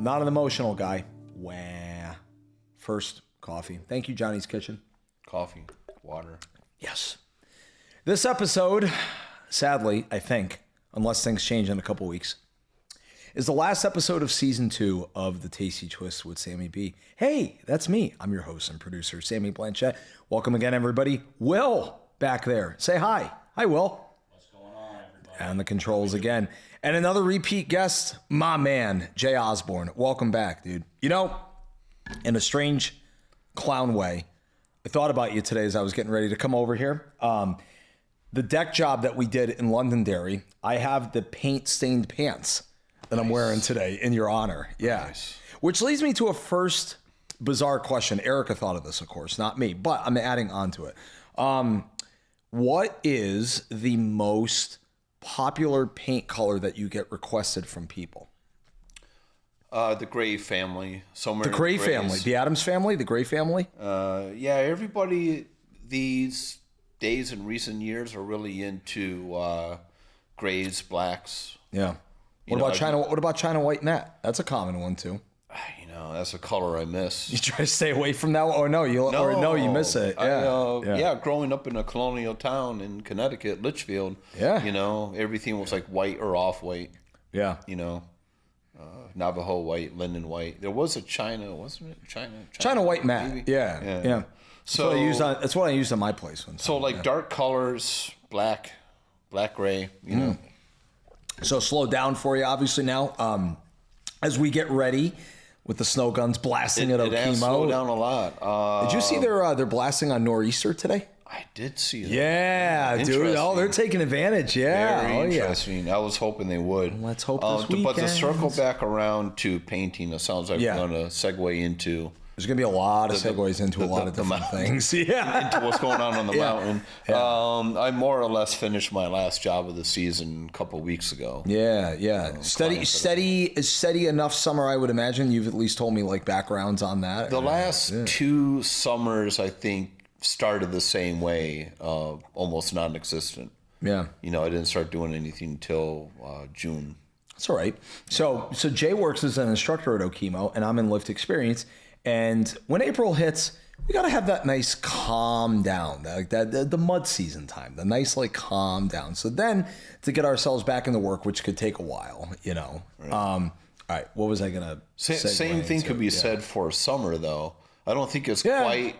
not an emotional guy. Wah. First, coffee. Thank you, Johnny's Kitchen. Coffee, water. Yes. This episode, sadly, I think, unless things change in a couple weeks, is the last episode of season 2 of the Tasty Twist with Sammy B. Hey, that's me. I'm your host and producer, Sammy Blanchett. Welcome again, everybody. Will, back there. Say hi. Hi, Will. What's going on, everybody? And the controls again. And another repeat guest, my man, Jay Osborn. Welcome back, dude. You know, in a strange clown way, I thought about you today as I was getting ready to come over here. The deck job that we did in Londonderry, I have the paint-stained pants that I'm wearing today in your honor. Yeah. Nice. Which leads me to a first bizarre question. Erica thought of this, of course, not me, but I'm adding on to it. What is the most popular paint color that you get requested from people? The Gray family. The Gray family. The Addams family? The Gray family? Yeah, everybody these days in recent years are really into grays, blacks. Yeah. What about China white matte? That's a common one too. You know, that's a color I miss. You try to stay away from that one? You miss it. Yeah. Growing up in a colonial town in Connecticut, Litchfield. Yeah. You know, everything was like white or off white. Yeah. You know, Navajo white, Linden white. There was a China, wasn't it? China white matte. Maybe? Yeah. So that's what I used on my place. So like dark colors, black, gray. You know. So slow down for you, obviously now. As we get ready with the snow guns blasting at Okemo. It has slowed down a lot. Did you see they're blasting on Nor'easter today? I did see that. Yeah, dude. Oh, they're taking advantage. Yeah. Very interesting. I was hoping they would. Let's hope this weekend. But to circle back around to painting, it sounds like we're going to segue into... There's going to be a lot of segues into a lot of different things. Yeah. Into what's going on the mountain. Yeah. I more or less finished my last job of the season a couple of weeks ago. Yeah. Steady enough summer, I would imagine. You've at least told me like backgrounds on that. The last 2 summers, I think, started the same way, almost non-existent. Yeah. You know, I didn't start doing anything until June. That's all right. So Jay works as an instructor at Okemo, and I'm in Lift Experience. And when April hits, we got to have that nice calm down, like the mud season time, the nice like calm down. So then to get ourselves back into work, which could take a while, you know. Right. All right, what was I gonna say? Same thing could be said for summer, though. I don't think it's quite.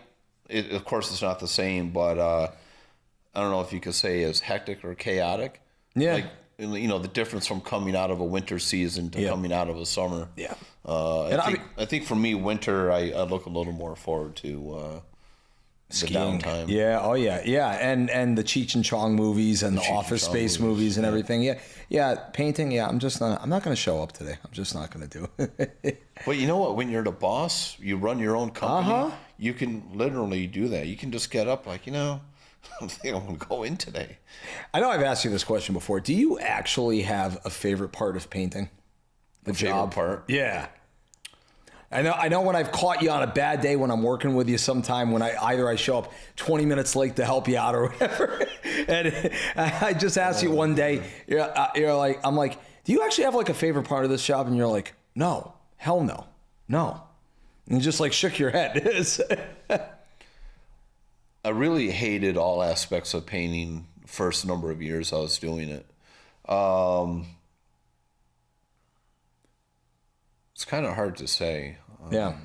Of course, it's not the same, but I don't know if you could say as hectic or chaotic. Yeah. Like, you know, the difference from coming out of a winter season to coming out of a summer. Yeah. I think for me, winter, I look a little more forward to the downtime. Yeah. Oh, yeah. Yeah. And the Cheech and Chong movies and the Office Space movies and everything. Yeah. Painting. Yeah. I'm not going to show up today. I'm just not going to do it. But you know what? When you're the boss, you run your own company. You can literally do that. You can just get up like, you know, I think I'm going to go in today. I know I've asked you this question before. Do you actually have a favorite part of painting? The job part? Yeah. I know when I've caught you on a bad day when I'm working with you sometime when I show up 20 minutes late to help you out or whatever. And I just asked you one day, you're like, I'm like, do you actually have like a favorite part of this job? And you're like, no, hell no. And you just like shook your head. I really hated all aspects of painting first number of years I was doing it. It's kind of hard to say. Yeah.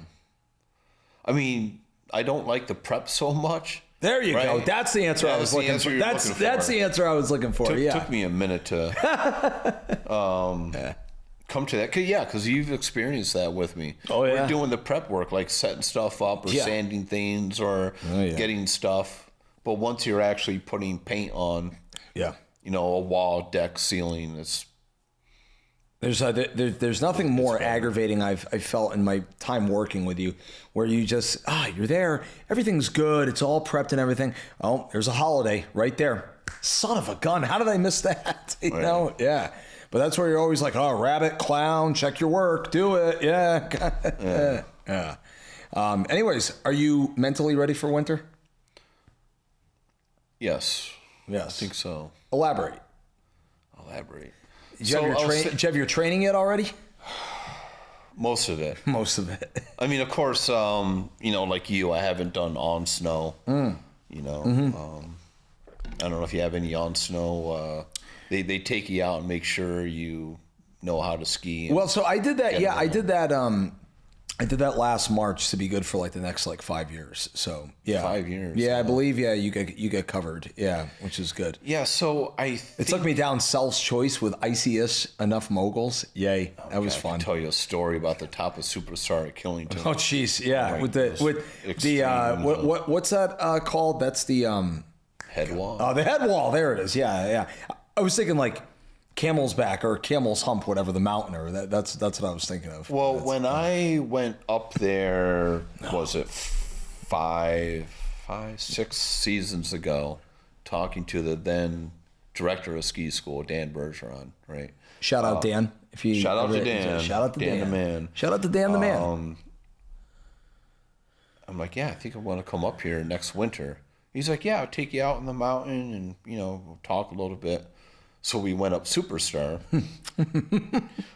I mean, I don't like the prep so much. There you go. That's the answer I was looking for. That's the answer I was looking for. Took me a minute to come to that. Because you've experienced that with me. Oh, yeah. We're doing the prep work, like setting stuff up or sanding things or getting stuff. But once you're actually putting paint on, you know, a wall, deck, ceiling, it's... There's nothing more aggravating I've felt in my time working with you, where you just you're there, everything's good, it's all prepped and everything. Oh, there's a holiday right there. Son of a gun! How did I miss that? You know? Yeah. But that's where you're always like, oh, rabbit, clown, check your work, do it, yeah. Anyways, are you mentally ready for winter? Yes. Yes. I think so. Elaborate. Did you have your training yet already? Most of it. Most of it. I mean, of course, like you, I haven't done on snow. I don't know if you have any on snow. They take you out and make sure you know how to ski. Well, so I did that. Yeah, I did that. I did that last March to be good for like the next 5 years. So yeah, 5 years. Yeah, I believe. Yeah, you get covered. Yeah, which is good. Yeah. So it took me down Sel's Choice with icy-ish enough moguls. Yay, that was fun. I can tell you a story about the top of Superstar at Killington. Oh jeez, yeah. With the what's that called? That's the head wall. Oh, the head wall. There it is. Yeah. I was thinking like Camel's Back or Camel's Hump, whatever the mountain, or that's what I was thinking of. Well, when I went up there, was it 6 seasons ago, talking to the then director of ski school, Dan Bergeron, right? Shout out Dan. Shout out to Dan. Shout out to Dan the man. Shout out to Dan the man. I'm like, yeah, I think I want to come up here next winter. He's like, yeah, I'll take you out in the mountain and we'll talk a little bit. So we went up Superstar,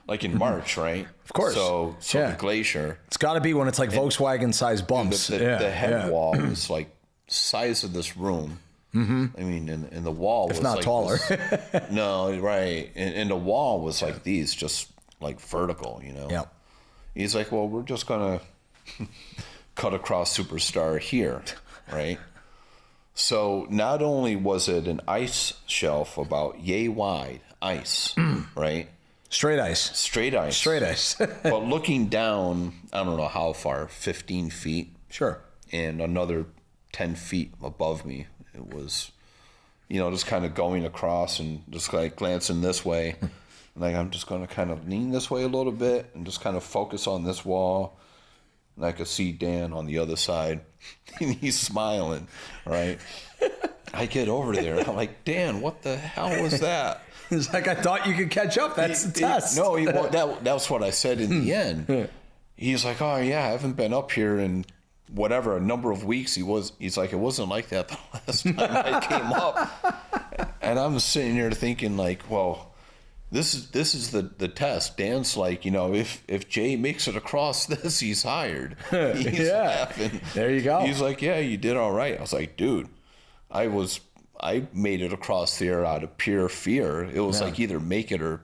like in March, right? Of course. So the glacier. It's got to be when it's like Volkswagen-sized bumps. The head wall is like size of this room. Mm-hmm. I mean, and the wall was not like taller. No, right. And the wall was like these, just like vertical, Yeah. He's like, well, we're just going to cut across Superstar here, right? So not only was it an ice shelf about yay wide, ice, right? Straight ice. Straight ice. But looking down, I don't know how far, 15 feet. Sure. And another 10 feet above me. It was, just kind of going across and just like glancing this way. Like, I'm just going to kind of lean this way a little bit and just kind of focus on this wall. And I could see Dan on the other side, and he's smiling, right? I get over there, and I'm like, Dan, what the hell was that? He's like, I thought you could catch up. That's the test. No, that was what I said in the end. He's like, oh, yeah, I haven't been up here in a number of weeks. He's like, it wasn't like that the last time I came up. And I'm sitting there thinking, like, well, This is the test. Dan's like, if Jay makes it across this, he's hired. He's laughing. There you go. He's like, yeah, you did all right. I was like, dude, I made it across there out of pure fear. It was like either make it or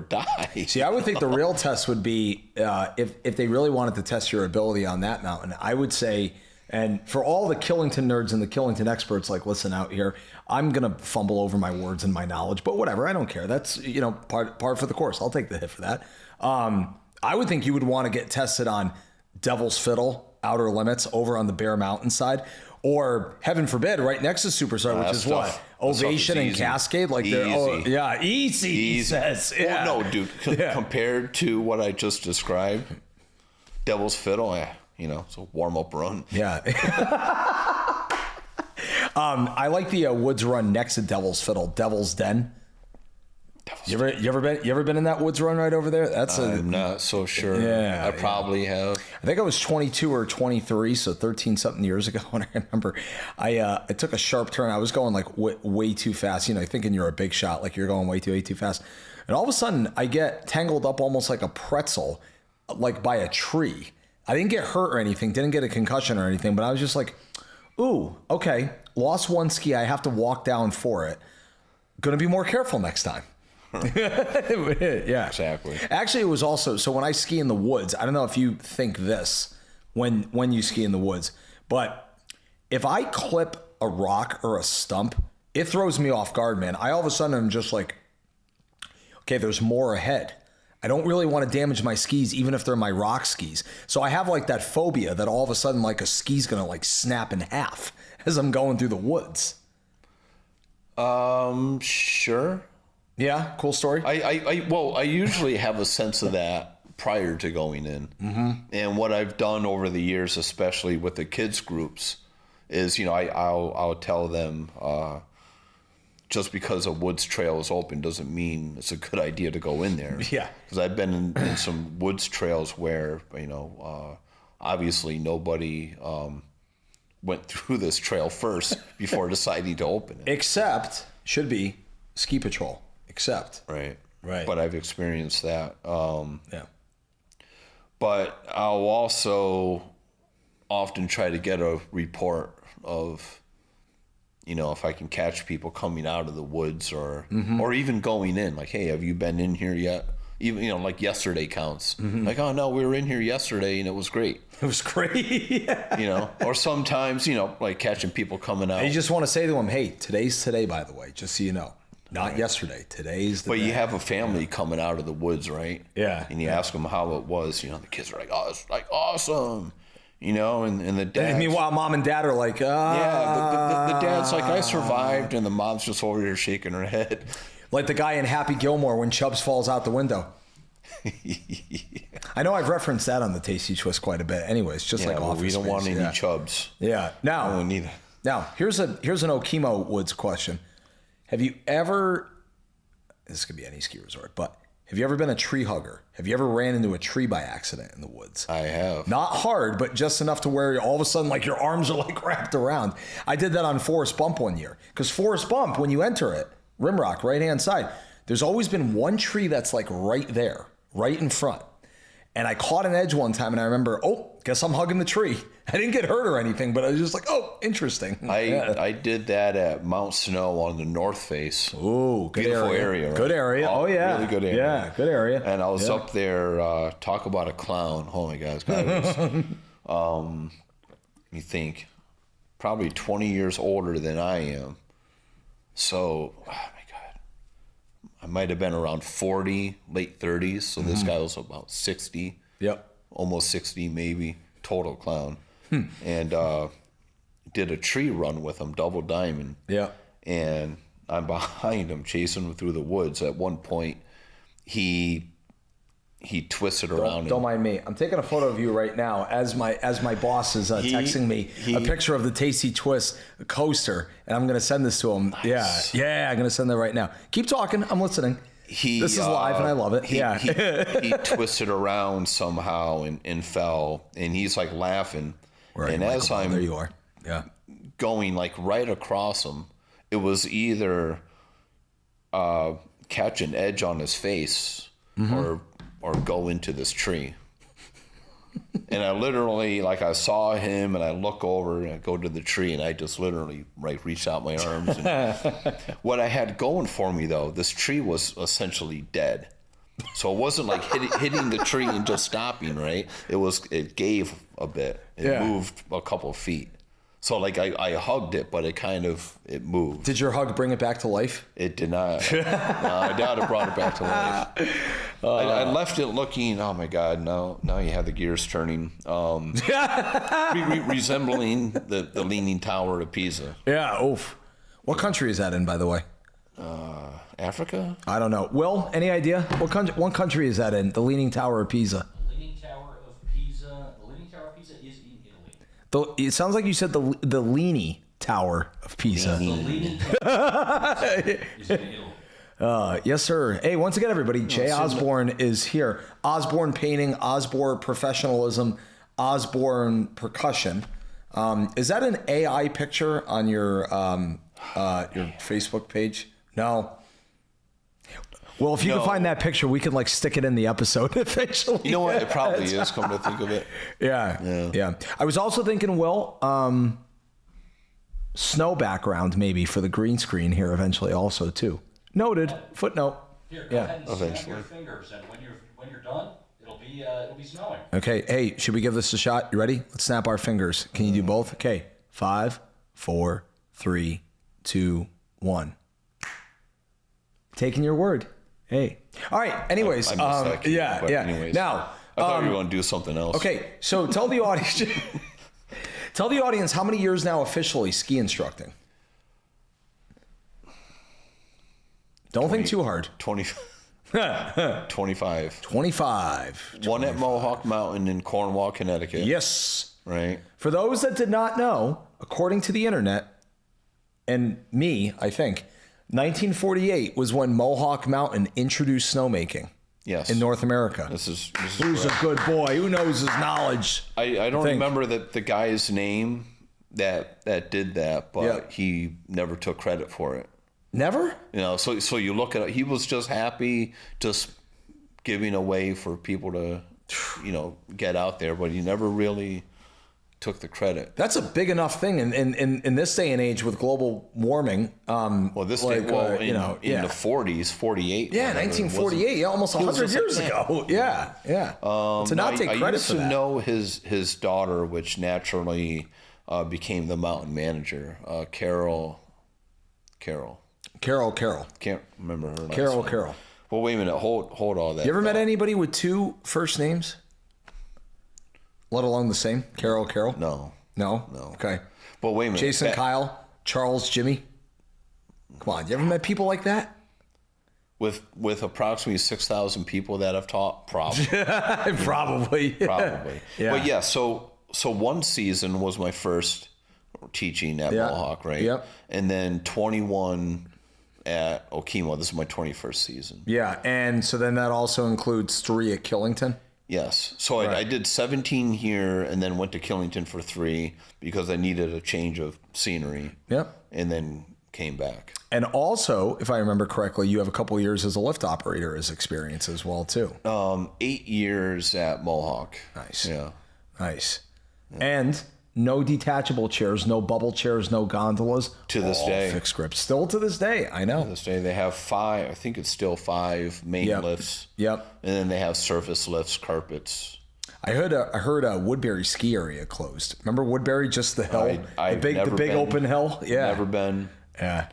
die. See, I would think the real test would be if they really wanted to test your ability on that mountain. I would say, and for all the Killington nerds and the Killington experts, like, listen out here, I'm going to fumble over my words and my knowledge, but whatever, I don't care. That's, part for the course. I'll take the hit for that. I would think you would want to get tested on Devil's Fiddle, Outer Limits, over on the Bear Mountain side, or heaven forbid, right next to Superstar, which is what? Ovation and Cascade? Like they're easy. He says. Yeah. Well, no, dude, compared to what I just described, Devil's Fiddle, it's a warm-up run. Yeah. I like the woods run next to Devil's Fiddle, Devil's Den. You ever been in that woods run right over there? I'm not so sure. Yeah, I probably have. I think I was 22 or 23, so 13 something years ago. And I remember I took a sharp turn. I was going like way too fast. Thinking you're a big shot, like you're going way too fast. And all of a sudden, I get tangled up almost like a pretzel, like by a tree. I didn't get hurt or anything, didn't get a concussion or anything, but I was just like, ooh, okay, lost one ski. I have to walk down for it. Going to be more careful next time. Yeah, exactly. Actually, it was also, so when I ski in the woods, I don't know if you think this when you ski in the woods, but if I clip a rock or a stump, it throws me off guard, man. I all of a sudden am just like, okay, there's more ahead. I don't really want to damage my skis, even if they're my rock skis. So I have like that phobia that all of a sudden like a ski's going to like snap in half as I'm going through the woods. Sure. Yeah, cool story. I usually have a sense of that prior to going in. Mm-hmm. And what I've done over the years, especially with the kids groups, is, I'll tell them, just because a woods trail is open doesn't mean it's a good idea to go in there. Yeah. Because I've been in some woods trails where, obviously nobody went through this trail first before deciding to open it. Except, should be, ski patrol. Except. Right. Right. But I've experienced that. Yeah. But I'll also often try to get a report of, if I can catch people coming out of the woods or even going in. Like, hey, have you been in here yet? Even, like yesterday counts. Like, oh, no, we were in here yesterday and it was great. It was great. Or sometimes, like catching people coming out. And you just want to say to them, hey, today's today, by the way, just so you know. Not yesterday. Today's the day. But you have a family coming out of the woods, right? Yeah. And you ask them how it was. The kids are like, oh, it's like awesome. And the dad. And meanwhile, mom and dad are like, yeah, the dad's like, I survived. And the mom's just over here shaking her head. Like the guy in Happy Gilmore when Chubbs falls out the window. I know I've referenced that on the Tasty Twist quite a bit. Anyways, just like Office we don't Space. want any Chubbs. Yeah. Now, here's an Okemo Woods question. Have you ever, this could be any ski resort, but have you ever been a tree hugger? Have you ever ran into a tree by accident in the woods? I have. Not hard, but just enough to where all of a sudden like your arms are like wrapped around. I did that on Forest Bump one year. Because Forest Bump, when you enter it, Rimrock, right-hand side, there's always been one tree that's like right there, right in front. And I caught an edge one time and I remember, guess I'm hugging the tree. I didn't get hurt or anything, but I was just like, interesting. I did that at Mount Snow on the north face. Ooh, good beautiful area. Right? Good area. Oh, yeah. Really good area. Yeah, good area. And I was up there, talk about a clown. Oh my God, this guy was, you think, probably 20 years older than I am. So, oh my God, I might have been around 40, late 30s. So this guy was about 60. Yep. Almost 60 maybe, total clown. And did a tree run with him, double diamond. Yeah. And I'm behind him, chasing him through the woods. At one point, he twisted around. Don't mind me. I'm taking a photo of you right now as my boss is texting me a picture of the Tasty Twist coaster, and I'm going to send this to him. Nice. Yeah, I'm going to send that right now. Keep talking. I'm listening. This is live, and I love it. He twisted around somehow and fell, and he's like laughing. Where and as I'm there, you are. Yeah, going like right across him, it was either catch an edge on his face or go into this tree. And I literally, I saw him and I look over and I go to the tree and I just literally reached out my arms. And what I had going for me though, this tree was essentially dead. So it wasn't like hitting the tree and just stopping, right? It gave a bit. It moved a couple of feet. So I hugged it, but it moved. Did your hug bring it back to life? It did not. No, I doubt it brought it back to life. I left it looking, oh my God, now you have the gears turning. Resembling the Leaning Tower of Pisa. Yeah, oof. What country is that in, by the way? Africa? I don't know. Will, any idea? What country is that in? The Leaning Tower of Pisa. The Leaning Tower of Pisa. The Leaning Tower of Pisa is in Italy. It sounds like you said the Leaning Tower of Pisa. The Leaning Tower of Pisa is in Italy. Yes, sir. Hey, once again, everybody, Jay Osborn is here. Osborn Painting, Osborn Professionalism, Osborn Percussion. Is that an AI picture on your Facebook page? No. Well, if you can find that picture, we could stick it in the episode eventually. You know what? It probably is, come to think of it. Yeah. I was also thinking, Will, snow background maybe for the green screen here eventually also too. Noted. Footnote. Here, go ahead and snap your fingers, and when you're done, it'll be snowing. Okay. Hey, should we give this a shot? You ready? Let's snap our fingers. Can you do both? Okay. 5, 4, 3, 2, 1. Taking your word. Hey. All right. Anyways. I missed that key, anyways. Now. I thought you were going to do something else. Okay. So tell the audience. Tell the audience how many years now officially ski instructing. Don't think too hard. 25. 25. One at Mohawk Mountain in Cornwall, Connecticut. Yes. Right. For those that did not know, according to the internet, and me, I think, 1948 was when Mohawk Mountain introduced snowmaking. Yes. In North America. This is Who's correct. a good boy? Who knows his knowledge? I don't remember the guy's name that did that, but he never took credit for it. Never? So you look at it, he was just happy, just giving away for people to get out there, but he never really took the credit. That's a big enough thing in this day and age with global warming. In the 40s, 48. Yeah, 1948. Yeah, almost 100 years ago. Yeah. To not take credit for that. I used to know his daughter, which naturally became the mountain manager, Carol. Carol. Can't remember her. Carol. Well, wait a minute. Hold all that. You ever met anybody with two first names? Let alone the same? Carol. No. Okay. Well, wait a minute. Jason, Kyle, Charles, Jimmy. Come on. You ever met people like that? With approximately 6,000 people that I've taught, probably. Probably. Yeah. But yeah, so one season was my first teaching at Mohawk, right? Yep. And then 21 at Okemo. This is my 21st season. Yeah, and so then that also includes 3 at Killington? Yes. So I did 17 here and then went to Killington for 3 because I needed a change of scenery. Yep. And then came back. And also, if I remember correctly, you have a couple of years as a lift operator as experience as well, too. 8 years at Mohawk. Nice. Yeah. Nice. And no detachable chairs, no bubble chairs, no gondolas. To this day. Fixed grips. Still to this day, I know. To this day, they have 5, I think it's still 5 main lifts. Yep. And then they have surface lifts, carpets. I heard a Woodbury ski area closed. Remember Woodbury, just the hill? I've the big open hill? Yeah. Never been. Yeah.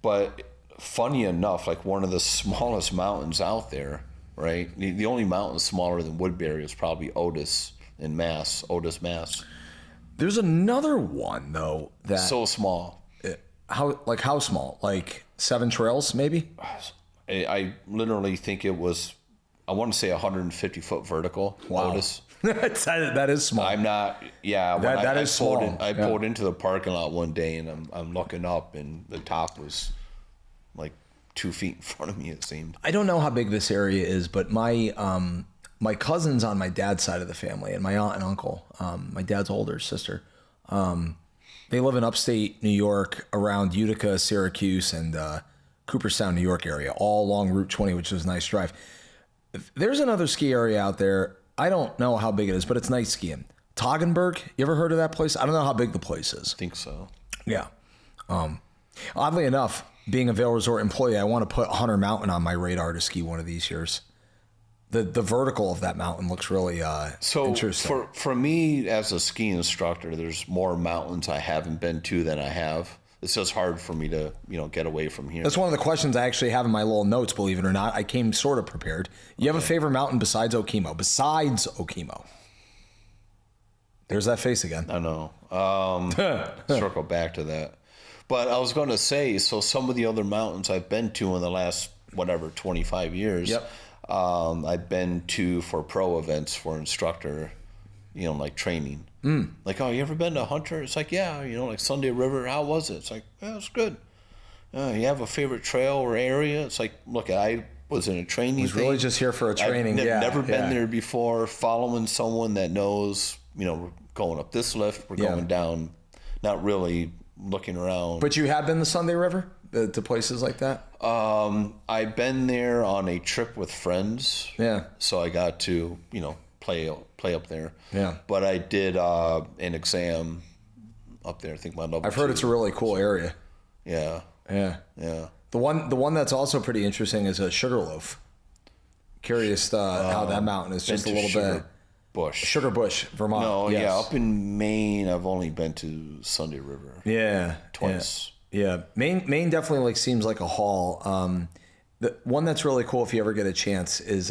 But funny enough, like one of the smallest mountains out there, right? The only mountain smaller than Woodbury is probably Otis, Mass. There's another one though that So small. How small? Like 7 trails maybe? I literally think it was, I want to say 150 foot vertical. Wow. Otis. That is small. I'm not. Yeah, that is small. I pulled into the parking lot one day and I'm looking up and the top was like 2 feet in front of me. It seemed. I don't know how big this area is, but my cousins on my dad's side of the family and my aunt and uncle, my dad's older sister, they live in upstate New York around Utica, Syracuse, and Cooperstown, New York area, all along Route 20, which is a nice drive. There's another ski area out there. I don't know how big it is, but it's nice skiing. Toggenburg, you ever heard of that place? I don't know how big the place is. I think so. Yeah. Oddly enough, being a Vail Resort employee, I want to put Hunter Mountain on my radar to ski one of these years. The vertical of that mountain looks really interesting. So for me as a ski instructor, there's more mountains I haven't been to than I have. It's just hard for me to, get away from here. That's one of the questions I actually have in my little notes, believe it or not. I came sort of prepared. You have a favorite mountain besides Okemo? There's that face again. I know. Circle back to that. But I was going to say, so some of the other mountains I've been to in the last, 25 years, yep. I've been to for pro events for instructor, like training. Like, oh, you ever been to Hunter? It's like, yeah, like Sunday River. How was it? It's like, yeah, it's good. You have a favorite trail or area? It's like, look, I was in a training. Was really just here for a training. I've never been there before. Following someone that knows, we're going up this lift, we're going down, not really looking around. But you have been to Sunday River, to places like that? I've been there on a trip with friends. Yeah. So I got to, play up there. Yeah. But I did an exam up there. I think my level. I've heard it's a really cool area. Yeah. Yeah. Yeah. The one that's also pretty interesting is a Sugarloaf. Curious how that mountain is just a little bit. Sugar Bush, Vermont. No, yes. Yeah, up in Maine, I've only been to Sunday River. Yeah. Twice. Yeah. Maine definitely seems like a haul. The one that's really cool if you ever get a chance is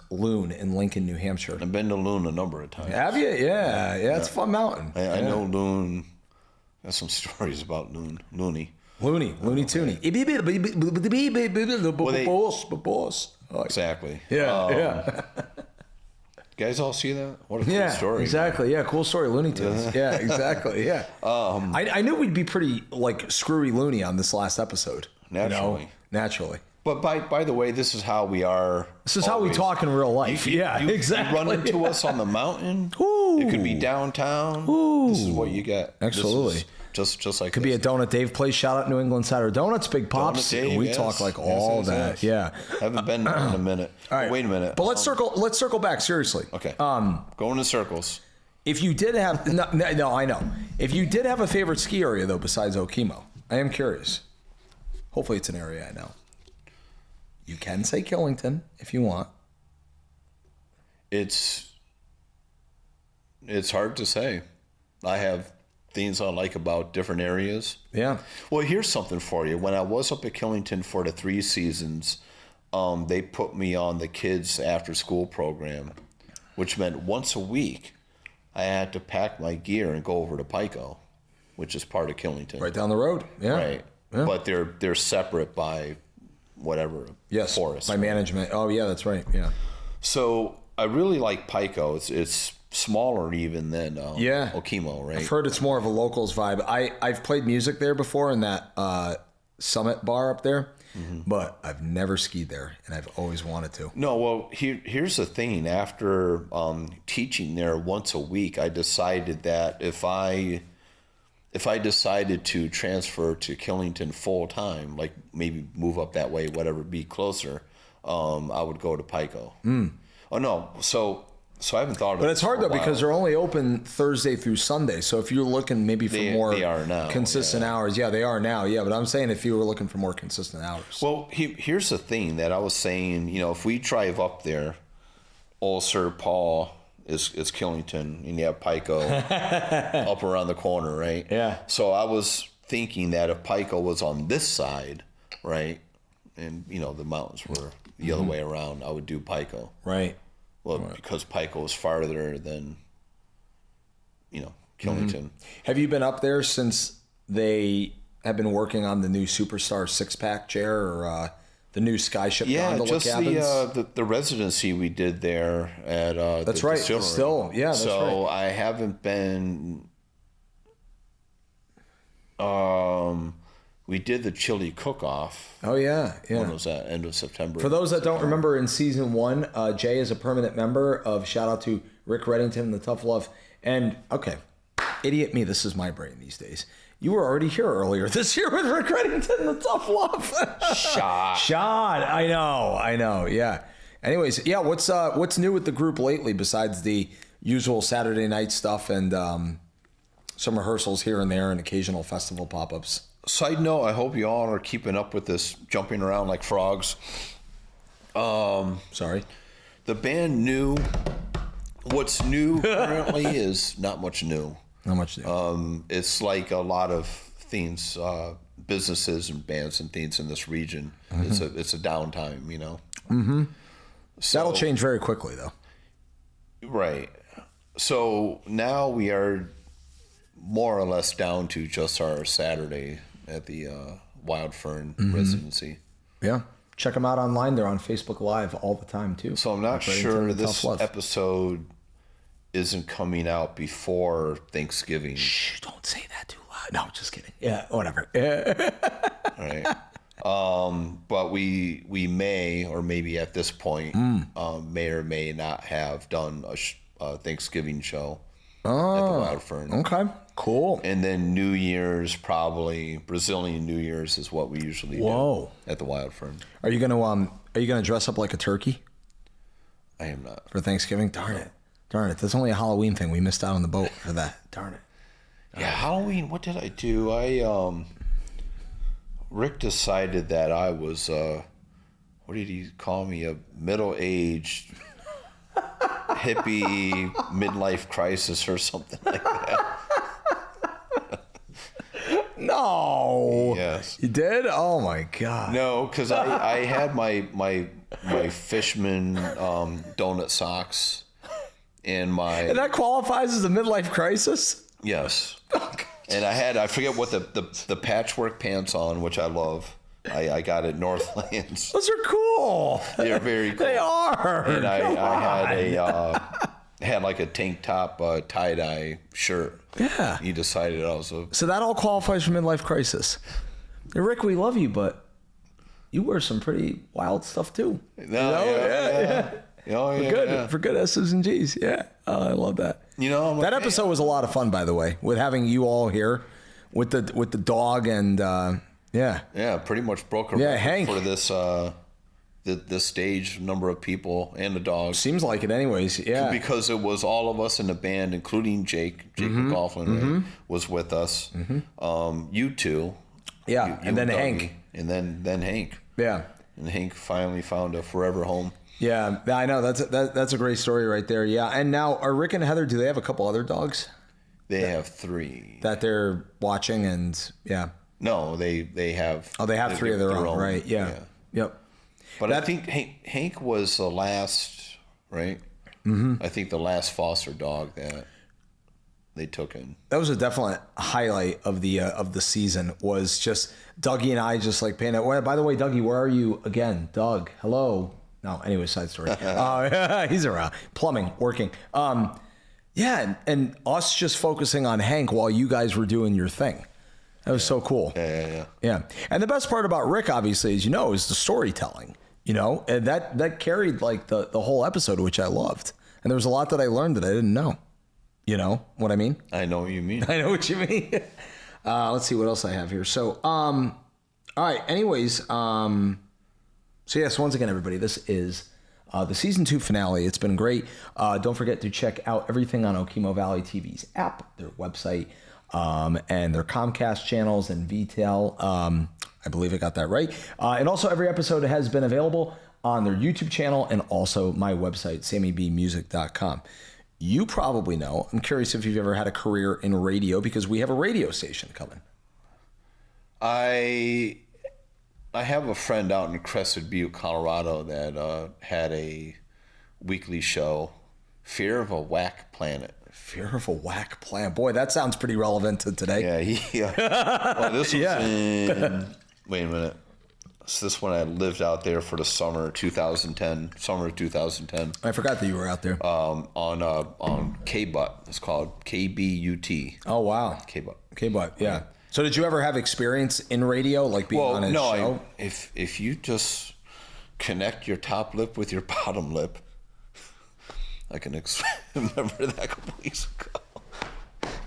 Loon in Lincoln, New Hampshire. I've been to Loon a number of times. Have you? Yeah. It's a fun mountain. I know Loon. There's some stories about Looney Tooney. Exactly. Yeah. You guys all see that? What a cool story. Exactly. Man. Yeah, cool story. Looney Tunes. Yeah, exactly. Yeah. I knew we'd be pretty screwy loony on this last episode. Naturally. Naturally. But by the way, this is how we are. This is how we talk in real life. Exactly. You run into us on the mountain. Ooh. It could be downtown. Ooh. This is what you get. Absolutely. Just like could be a Donut Dave place. Shout out New England Cider Donuts, Big Pops. Dave, we yes. talk like all that. Yeah. Haven't been there in a minute. All right. Wait a minute. But let's circle back seriously. Okay. Going in circles. If you did have no, I know. If you did have a favorite ski area though besides Okemo, I am curious. Hopefully it's an area I know. You can say Killington if you want. It's hard to say. I have things I like about different areas. Yeah. Well, here's something for you. When I was up at Killington for the 3 seasons, they put me on the kids after school program, which meant once a week I had to pack my gear and go over to Pico, which is part of Killington. Right down the road. Yeah. Right. Yeah. But they're separate by whatever. Yes. Forest. By management. Oh yeah, that's right. Yeah. So I really like Pico. It's smaller even than Okemo, right? I've heard it's more of a locals vibe. I've played music there before in that Summit bar up there, but I've never skied there, and I've always wanted to. No, well, here's the thing. After teaching there once a week, I decided that if I decided to transfer to Killington full time, like maybe move up that way, whatever, be closer, I would go to Pico. Oh no, so I haven't thought of it. But it's hard though because they're only open Thursday through Sunday. So if you're looking maybe for more consistent hours, they are now. Yeah, but I'm saying if you were looking for more consistent hours. Well, here's the thing that I was saying. If we drive up there, Old Sir Paul is Killington, and you have Pico up around the corner, right? Yeah. So I was thinking that if Pico was on this side, right, and the mountains were the other way around, I would do Pico. Right. Well, because Pico is farther than, Killington. Have you been up there since they have been working on the new Superstar 6-pack chair or the new Skyship gondola just cabins? the residency we did there at that's the right. distillery. Still, yeah, that's so right. I haven't been. We did the chili cook-off. Oh yeah. When was that? End of September. For those that don't remember, in season 1, Jay is a permanent member of. Shout out to Rick Reddington and the Tough Love. And okay, idiot me. This is my brain these days. You were already here earlier this year with Rick Reddington and the Tough Love. Shot. I know. Yeah. Anyways, yeah. What's new with the group lately besides the usual Saturday night stuff and some rehearsals here and there and occasional festival pop-ups? Side note, I hope you all are keeping up with this jumping around like frogs. Sorry. The band new. What's new currently is not much new. Not much new. It's like a lot of things, businesses and bands and things in this region. It's a downtime, Mm-hmm. So, that'll change very quickly, though. Right. So now we are more or less down to just our Saturday at the Wild Fern residency. Yeah. Check them out online. They're on Facebook Live all the time, too. So I'm not sure this episode isn't coming out before Thanksgiving. Shh, don't say that too loud. No, just kidding. Yeah, whatever. All right. But we may, or maybe at this point, may or may not have done a Thanksgiving show at the Wild Fern. Okay, cool. And then New Year's, probably Brazilian New Year's is what we usually do at the Wild Fern. Are you gonna dress up like a turkey? I am not. For Thanksgiving? Darn it. That's only a Halloween thing. We missed out on the boat for that. Darn it. Yeah, Halloween, what did I do? Rick decided that I was, what did he call me? A middle-aged hippie midlife crisis or something like that. No. Yes. You did? Oh my God. No, because I had my Fishman donut socks and And that qualifies as a midlife crisis? Yes. And I forget what the patchwork pants on, which I love. I got at Northlands. Those are cool. They're very cool. They are. And I had like a tank top tie-dye shirt. Yeah. He decided I was So that all qualifies for midlife crisis. Hey, Rick, we love you, but you wear some pretty wild stuff too. Yeah. For good S's and G's. Yeah. Oh, I love that. That episode was a lot of fun, by the way, with having you all here with the dog and Yeah, pretty much broke a record Hank. for this stage number of people and the dog. Seems like it anyways. Yeah. Because it was all of us in the band, including Jake McLaughlin, right, was with us. You two. Yeah. You and then Dougie, Hank. And then Hank. Yeah. And Hank finally found a forever home. Yeah, I know. That's a great story right there. Yeah. And now, are Rick and Heather, do they have a couple other dogs? They have 3. That they're watching and, yeah. No, they have. Oh, they have 3 of their own, right? Yeah. Yep. But I think Hank was the last, right? Mm-hmm. I think the last foster dog that they took in. That was a definite highlight of the season, was just Dougie and I just like paying it. Well, by the way, Dougie, where are you again? Doug, hello. No, anyway, side story. He's around. Plumbing, working. Yeah, and us just focusing on Hank while you guys were doing your thing. That was so cool. Yeah. And the best part about Rick, obviously, as you know, is the storytelling. And that carried like the whole episode, which I loved. And there was a lot that I learned that I didn't know. You know what I mean? I know what you mean. I know what you mean. Let's see what else I have here. So, all right. Anyways, so yes, once again, everybody, this is the season 2 finale. It's been great. Don't forget to check out everything on Okemo Valley TV's app, their website, and their Comcast channels and VTEL. I believe I got that right. And also every episode has been available on their YouTube channel and also my website, sammybmusic.com. You probably know, I'm curious if you've ever had a career in radio, because we have a radio station coming. I have a friend out in Crested Butte, Colorado, that had a weekly show, Fear of a Whack Planet. Fear of a Whack Planet. Boy, that sounds pretty relevant to today. Yeah. Well, this was in... Wait a minute. So this one I lived out there for the summer of 2010. I forgot that you were out there. On K-Butt. It's called KBUT. Oh, wow. K-Butt, yeah. So did you ever have experience in radio, like being on a show? If you just connect your top lip with your bottom lip, I can remember that a couple weeks ago.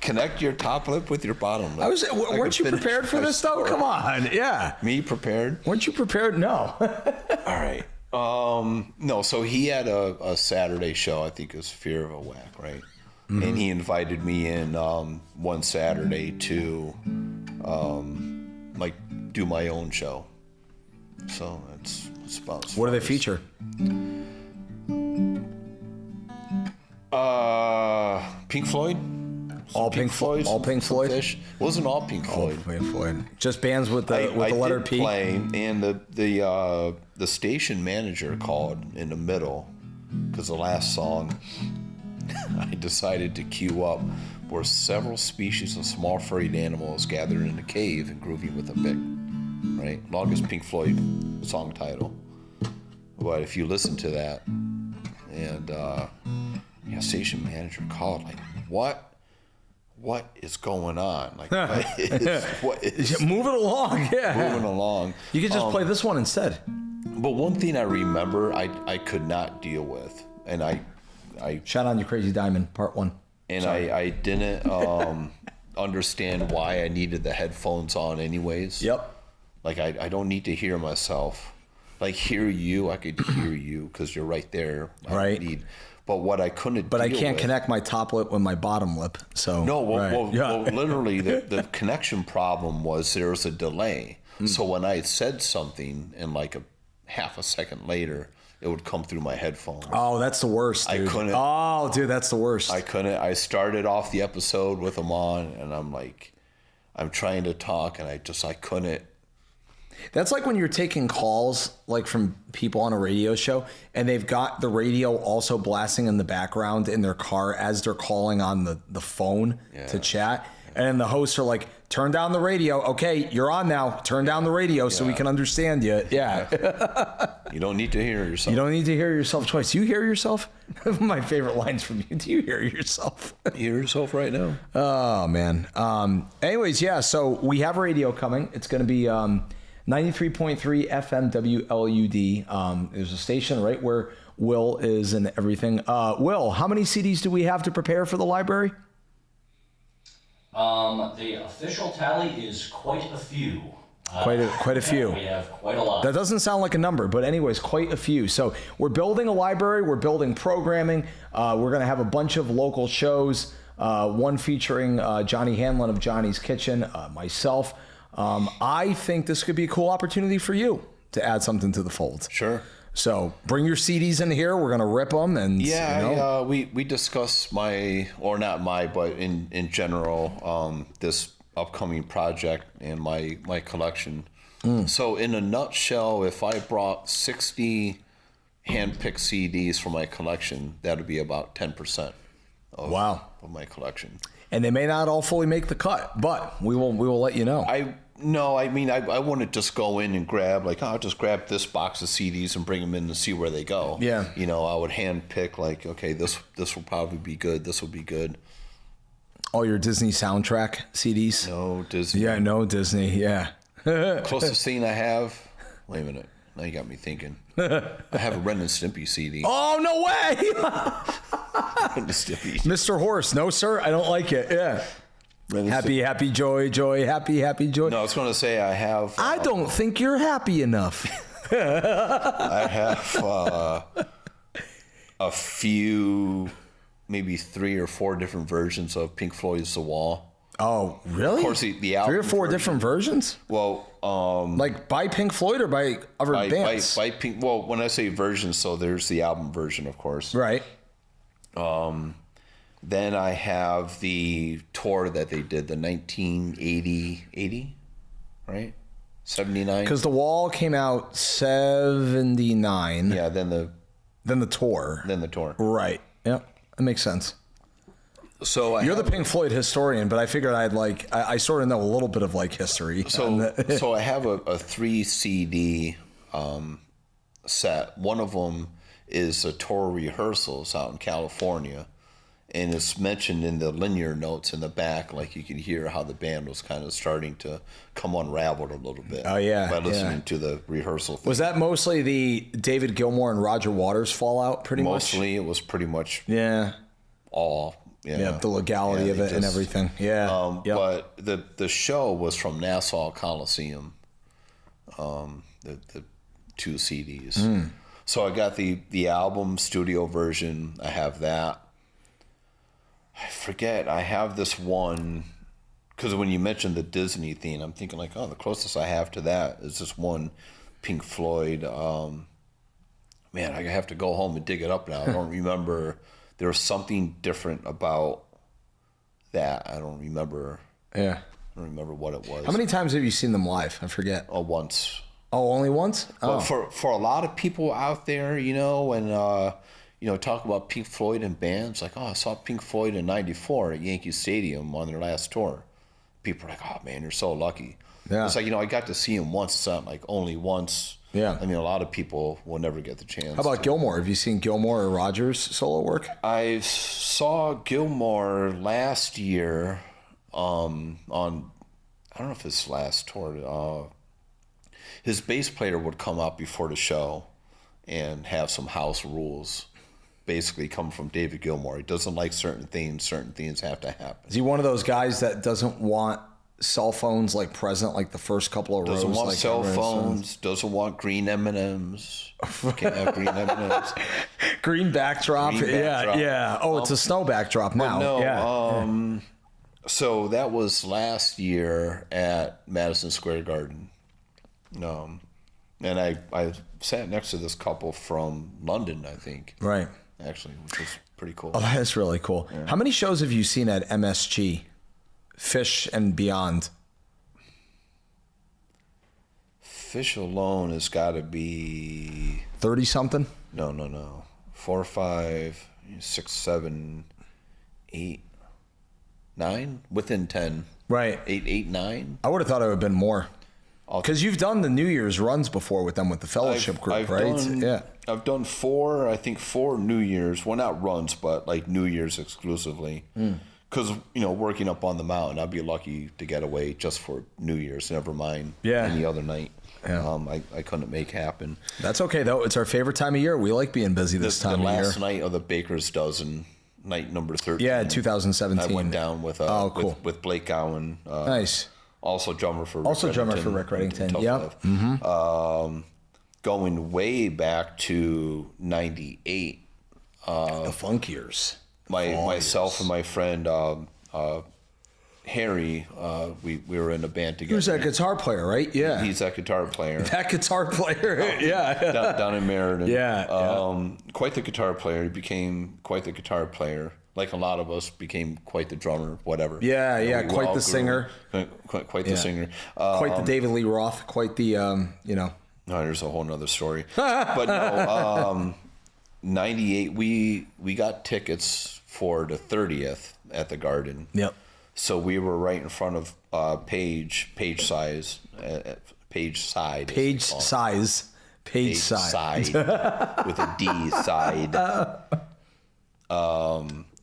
Connect your top lip with your bottom lip. Weren't you prepared for this though? Come on, yeah. Me prepared? Weren't you prepared? No. All right. No. So he had a Saturday show. I think it was Fear of a Whack, right? Mm-hmm. And he invited me in one Saturday to do my own show. So it's about. What do they feature? Pink Floyd. All Pink Floyd. All Pink Floyd. Fish. Wasn't all Pink Floyd. All Pink Floyd. Just bands with the letter P. Play, and the station manager called in the middle because the last song I decided to cue up were several species of small furry animals gathered in a cave and grooving with a pick. Right, longest Pink Floyd song title. But if you listen to that, and station manager called like, what is going on? Like, what is move it along? Yeah, moving along. You could just play this one instead. But one thing I remember, I could not deal with, and I Shout on You Crazy Diamond, Part 1. And I didn't understand why I needed the headphones on anyways. Yep. Like, I don't need to hear myself. Like, hear you, I could hear you because you're right there. Right. But what I couldn't But I can't connect my top lip with my bottom lip. So no, well, literally, the connection problem was there was a delay. So when I said something and like a half a second later, it would come through my headphones. Oh, that's the worst, dude. I couldn't. Oh, dude, that's the worst. I couldn't. I started off the episode with them on, and I'm like, I'm trying to talk, and I couldn't. That's like when you're taking calls, like from people on a radio show, and they've got the radio also blasting in the background in their car as they're calling on the phone to chat. And then the hosts are like, turn down the radio. Okay, you're on now. Turn down the radio so we can understand you. Yeah. You don't need to hear yourself. You don't need to hear yourself twice. Do you hear yourself? My favorite lines from you. Do you hear yourself? You hear yourself right now. Oh, man. Anyways, yeah, so we have radio coming. It's going to be 93.3 FM WLUD. There's a station right where Will is and everything. Will, how many CDs do we have to prepare for the library? The official tally is quite a few. Quite a few. We have quite a lot. That doesn't sound like a number, but anyways, quite a few. So we're building a library. We're building programming. We're going to have a bunch of local shows, one featuring Johnny Hanlon of Johnny's Kitchen, myself. I think this could be a cool opportunity for you to add something to the fold. Sure. So bring your CDs in here. We're going to rip them. And yeah, we discussed but in general, this upcoming project and my collection. So in a nutshell, if I brought 60 hand-picked CDs for my collection, that would be about 10% of my collection. And they may not all fully make the cut, but we will let you know. I wouldn't just go in and grab I'll just grab this box of CDs and bring them in and see where they go. Yeah. I would hand pick okay, this will probably be good. This will be good. All your Disney soundtrack CDs? No Disney. Yeah, no Disney. Yeah. Closest thing I have. Wait a minute. Now you got me thinking. I have a Ren and Stimpy CD. Oh, no way! Ren and Stimpy. Mr. Horse. No, sir. I don't like it. Yeah. Happy, joy, happy, joy. No, I was going to say I have... I don't think you're happy enough. I have a few, maybe 3 or 4 different versions of Pink Floyd's The Wall. Oh, really? Of course, the album 3 or 4 version. different versions? Well, like by Pink Floyd or by other bands? By Pink. Well, when I say versions, so there's the album version, of course. Right. Then I have the tour that they did, the 1980, right? 79. Because The Wall came out 79. Yeah. Then the tour. Right. Yep. That makes sense. So you're the Pink Floyd historian, but I figured I sort of know a little bit of history. So I have a 3 CD set. One of them is a tour rehearsals out in California, and it's mentioned in the linear notes in the back, you could hear how the band was kind of starting to come unraveled a little bit. Oh yeah, by listening to the rehearsal thing. Was that mostly the David Gilmour and Roger Waters fallout? Mostly, it was pretty much all. Yeah, the legality of it and everything. Yeah. But the show was from Nassau Coliseum, the 2 CDs. So I got the album studio version. I have that. I forget. I have this one, because when you mentioned the Disney theme, I'm thinking the closest I have to that is this one Pink Floyd. Man, I have to go home and dig it up now. I don't remember. There was something different about that. I don't remember. Yeah. I don't remember what it was. How many times have you seen them live? I forget. Once. Oh, only once? Well, for a lot of people out there, and talk about Pink Floyd and bands, I saw Pink Floyd in '94 at Yankee Stadium on their last tour. People are like, oh man, you're so lucky. Yeah. It's I got to see him once. It's not only once. Yeah. I mean, a lot of people will never get the chance. How about Gilmour? Have you seen Gilmour or Rogers' solo work? I saw Gilmour last year on, I don't know if his last tour. His bass player would come out before the show and have some house rules. Basically come from David Gilmour. He doesn't like certain things have to happen. Is he one of those guys that doesn't want cell phones present the first couple of rows? Doesn't want cell phones, doesn't want green M&Ms. Can't have green M&Ms. Green backdrop. Yeah. Oh, it's a snow backdrop now. No, so that was last year at Madison Square Garden. And I sat next to this couple from London, I think. Right. Actually, which was pretty cool. Oh, that's really cool. Yeah. How many shows have you seen at MSG? Fish and beyond. Fish alone has got to be 30 something. No. 4, 5, 6, 7, 8, 9. Within 10. Right. 8, 9. I would have thought it would have been more. Because you've done the New Year's runs before with them with the fellowship group, right? I've done 4 New Year's. Well, not runs, but New Year's exclusively. because working up on the mountain, I'd be lucky to get away just for New Year's, never mind any other night. Yeah. I couldn't make happen. That's okay though. It's our favorite time of year. We like being busy this time of year. The last night of the Baker's Dozen, night number 13. Yeah, 2017. I went down with cool. with Blake Gowan. Nice. Also drummer for Rick Reddington. Yep. Mm-hmm. Going way back to 98. The funk years. Myself and my friend Harry, we were in a band together. Who's that guitar player, right? Yeah. He's that guitar player. That guitar player, yeah. Down in Meriden. Yeah. Quite the guitar player. He became quite the guitar player. Like a lot of us became quite the drummer, whatever. Yeah, quite the singer. Quite the singer. Quite the David Lee Roth. Quite the, No, there's a whole nother story. But no, 98, we got tickets for the 30th at the Garden. Yep. So we were right in front of Page Size with a D side.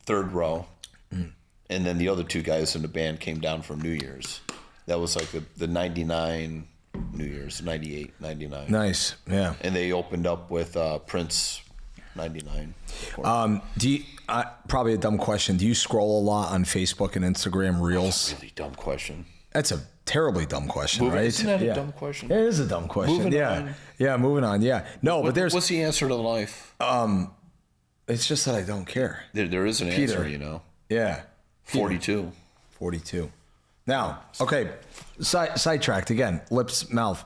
Third row. And then the other two guys in the band came down from New Year's. That was like the 99 New Year's, 98, 99. Nice, yeah. And they opened up with Prince, 99. Do you, probably a dumb question. Do you scroll a lot on Facebook and Instagram Reels? That's a really dumb question. That's a terribly dumb question, right? Isn't that a dumb question? It is a dumb question. Moving on. Yeah, moving on. Yeah. No, but there's... What's the answer to life? It's just that I don't care. There is an answer, Yeah. 42. 42. Now, okay, sidetracked again, lips, mouth.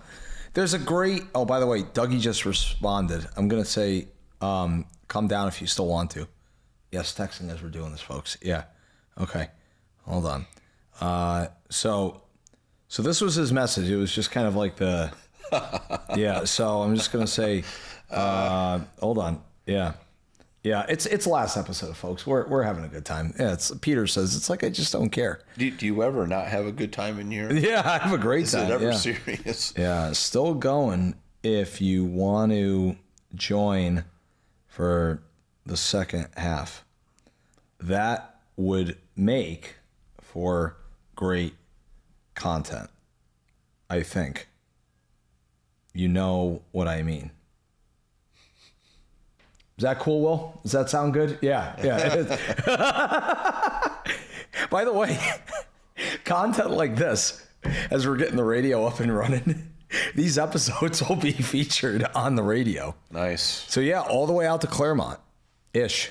There's a great... Oh, by the way, Dougie just responded. I'm going to say, come down if you still want to. Yes, texting as we're doing this, folks. Yeah. Okay. Hold on. So this was his message. It was just kind of like the... Yeah, so I'm just going to say... hold on. Yeah. Yeah, it's last episode, folks. We're having a good time. Yeah, Peter says it's like I just don't care. Do you ever not have a good time in here? Yeah, I have a great time. Is it ever serious? Yeah, still going. If you want to join for the second half, that would make for great content. I think. You know what I mean. Is that cool, Will? Does that sound good? Yeah. By the way, content like this, as we're getting the radio up and running, these episodes will be featured on the radio. Nice. So yeah, all the way out to Claremont. Ish.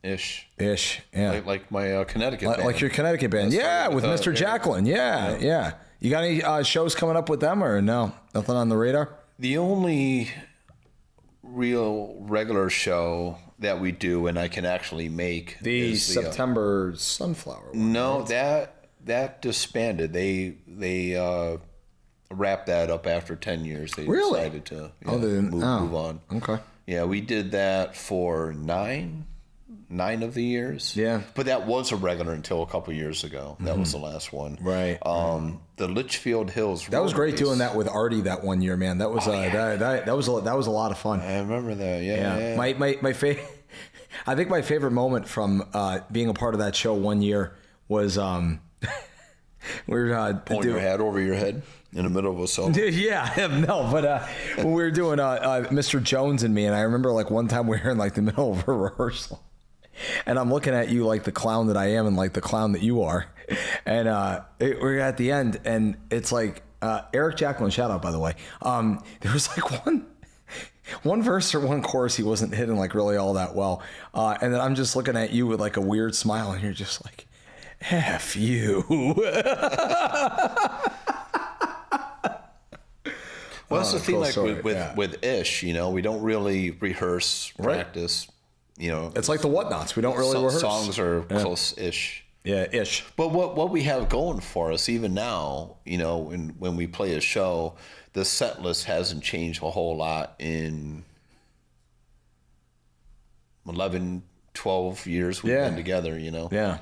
Yeah. Like my Connecticut band. Like your Connecticut band. Yeah, with Mr. Jacqueline. Yeah. You got any shows coming up with them or no? Nothing on the radar? The only real regular show that we do and I can actually make the September Sunflower one. No, right? that disbanded. They wrapped that up after 10 years. They decided to move on. Okay. Yeah, we did that for nine of the years. Yeah. But that was a regular until a couple years ago. That was the last one. Right. The Litchfield Hills. That was great doing that with Artie that one year, man. That was that was a lot of fun. I remember that. Yeah. My favorite. I think my favorite moment from being a part of that show one year was we were pulling your hat over your head in the middle of a song. Yeah, no, but when we were doing Mr. Jones and Me, and I remember like one time we were in like the middle of a rehearsal. And I'm looking at you like the clown that I am and like the clown that you are. And we're at the end, and it's like Eric Jacqueline, shout out, by the way. There was like one verse or one chorus he wasn't hitting like really all that well. And then I'm just looking at you with like a weird smile, and you're just like, F you. Well, that's the thing, like with Ish, we don't really rehearse, practice. It's like the Whatnots. We don't really rehearse. Songs are close-ish. Yeah, ish. But what we have going for us, even now, when we play a show, the set list hasn't changed a whole lot in 11, 12 years we've been together, Yeah.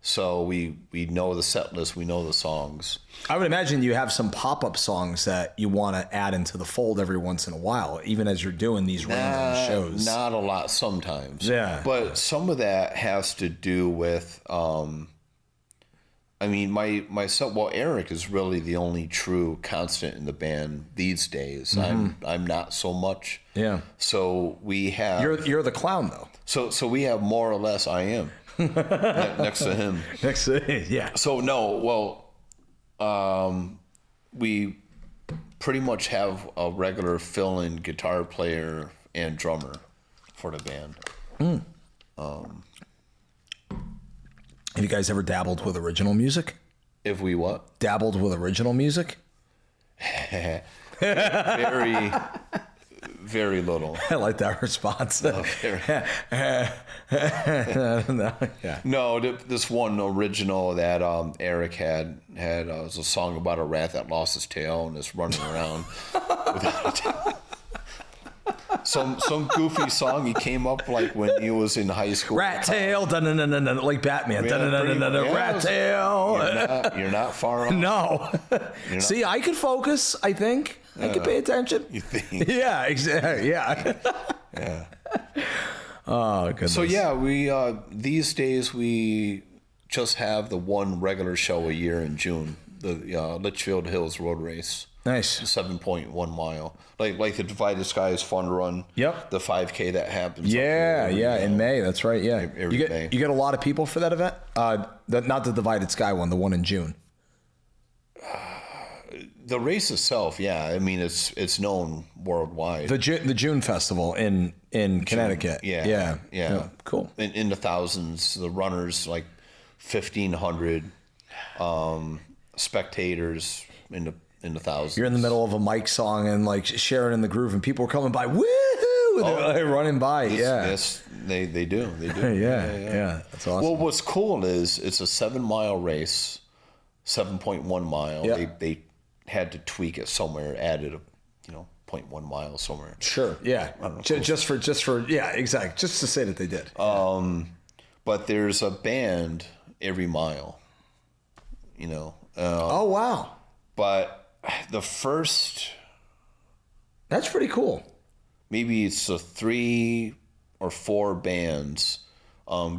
So we know the set list, we know the songs. I would imagine you have some pop-up songs that you want to add into the fold every once in a while, even as you're doing these random shows. Not a lot sometimes. Yeah. But some of that has to do with I mean, myself. Well, Eric is really the only true constant in the band these days. I'm not so much. Yeah. So we have. You're the clown though. So we have more or less. I am next to him. Next to yeah. So no, well, we pretty much have a regular fill-in guitar player and drummer for the band. Have you guys ever dabbled with original music? If we what? Dabbled with original music? Very, very little. I like that response. No, Yeah. No, this one original that Eric had was a song about a rat that lost his tail and is running around without a tail. Some goofy song he came up like when he was in high school. Rat tail, like Batman. Rat tail. You're not far off. No. See, I could focus, I think. I could pay attention. You think? Yeah, exactly. Yeah. Yeah. Oh, goodness. So yeah, we these days we just have the one regular show a year in June, the Litchfield Hills Road Race. Nice. 7.1 mile. Like the Divided Sky is fun to run. Yep. The 5K that happens. Yeah, in May. That's right. Yeah. May. You get a lot of people for that event. Not the Divided Sky one, the one in June. The race itself, yeah. I mean, it's known worldwide. The June festival in Connecticut. Yeah. Cool. In the thousands, the runners like 1,500 spectators in the thousands. You're in the middle of a Mike song and like sharing in the groove, and people are coming by. Woohoo! They're running by. Yes, they do. They do. Yeah. That's awesome. Well, what's cool is it's a 7-mile race, 7.1 mile. Yeah. They had to tweak it somewhere, added a 0.1 mile somewhere. Sure. Yeah. Just for yeah, exactly. Just to say that they did. But there's a band every mile. Oh wow. But the first, That's pretty cool. maybe it's 3 or 4 bands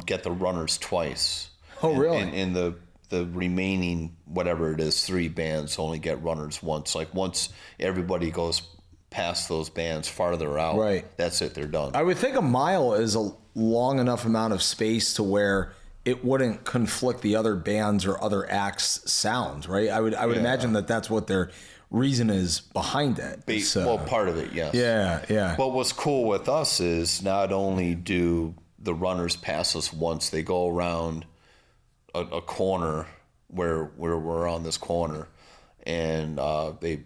get the runners twice. Oh, really? And the remaining, whatever it is, 3 bands only get runners once. Like once everybody goes past those bands farther out, Right. that's it, they're done. I would think a mile is a long enough amount of space to where it wouldn't conflict the other bands or other acts' sounds, right? I would imagine that that's what their reason is behind it. Well, part of it, yes. Yeah. But what's cool with us is not only do the runners pass us once, they go around a corner where we're on this corner, and they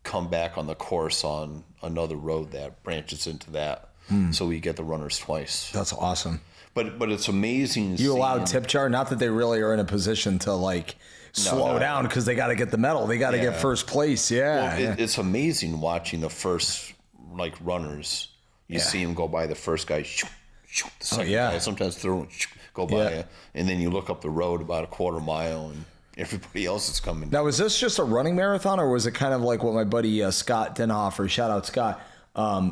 come back on the course on another road that branches into that. So we get the runners twice. That's awesome. But it's amazing. You allowed tip jar? Not that they really are in a position to like slow down because they got to get the medal. They got to get first place. Yeah. Well, it's amazing watching the first like runners. You see them go by the first guy. The second guy, sometimes through go by, and then you look up the road about a quarter mile, and everybody else is coming. Now, was this just a running marathon, or was it kind of like what my buddy Scott Denhofer, shout out Scott,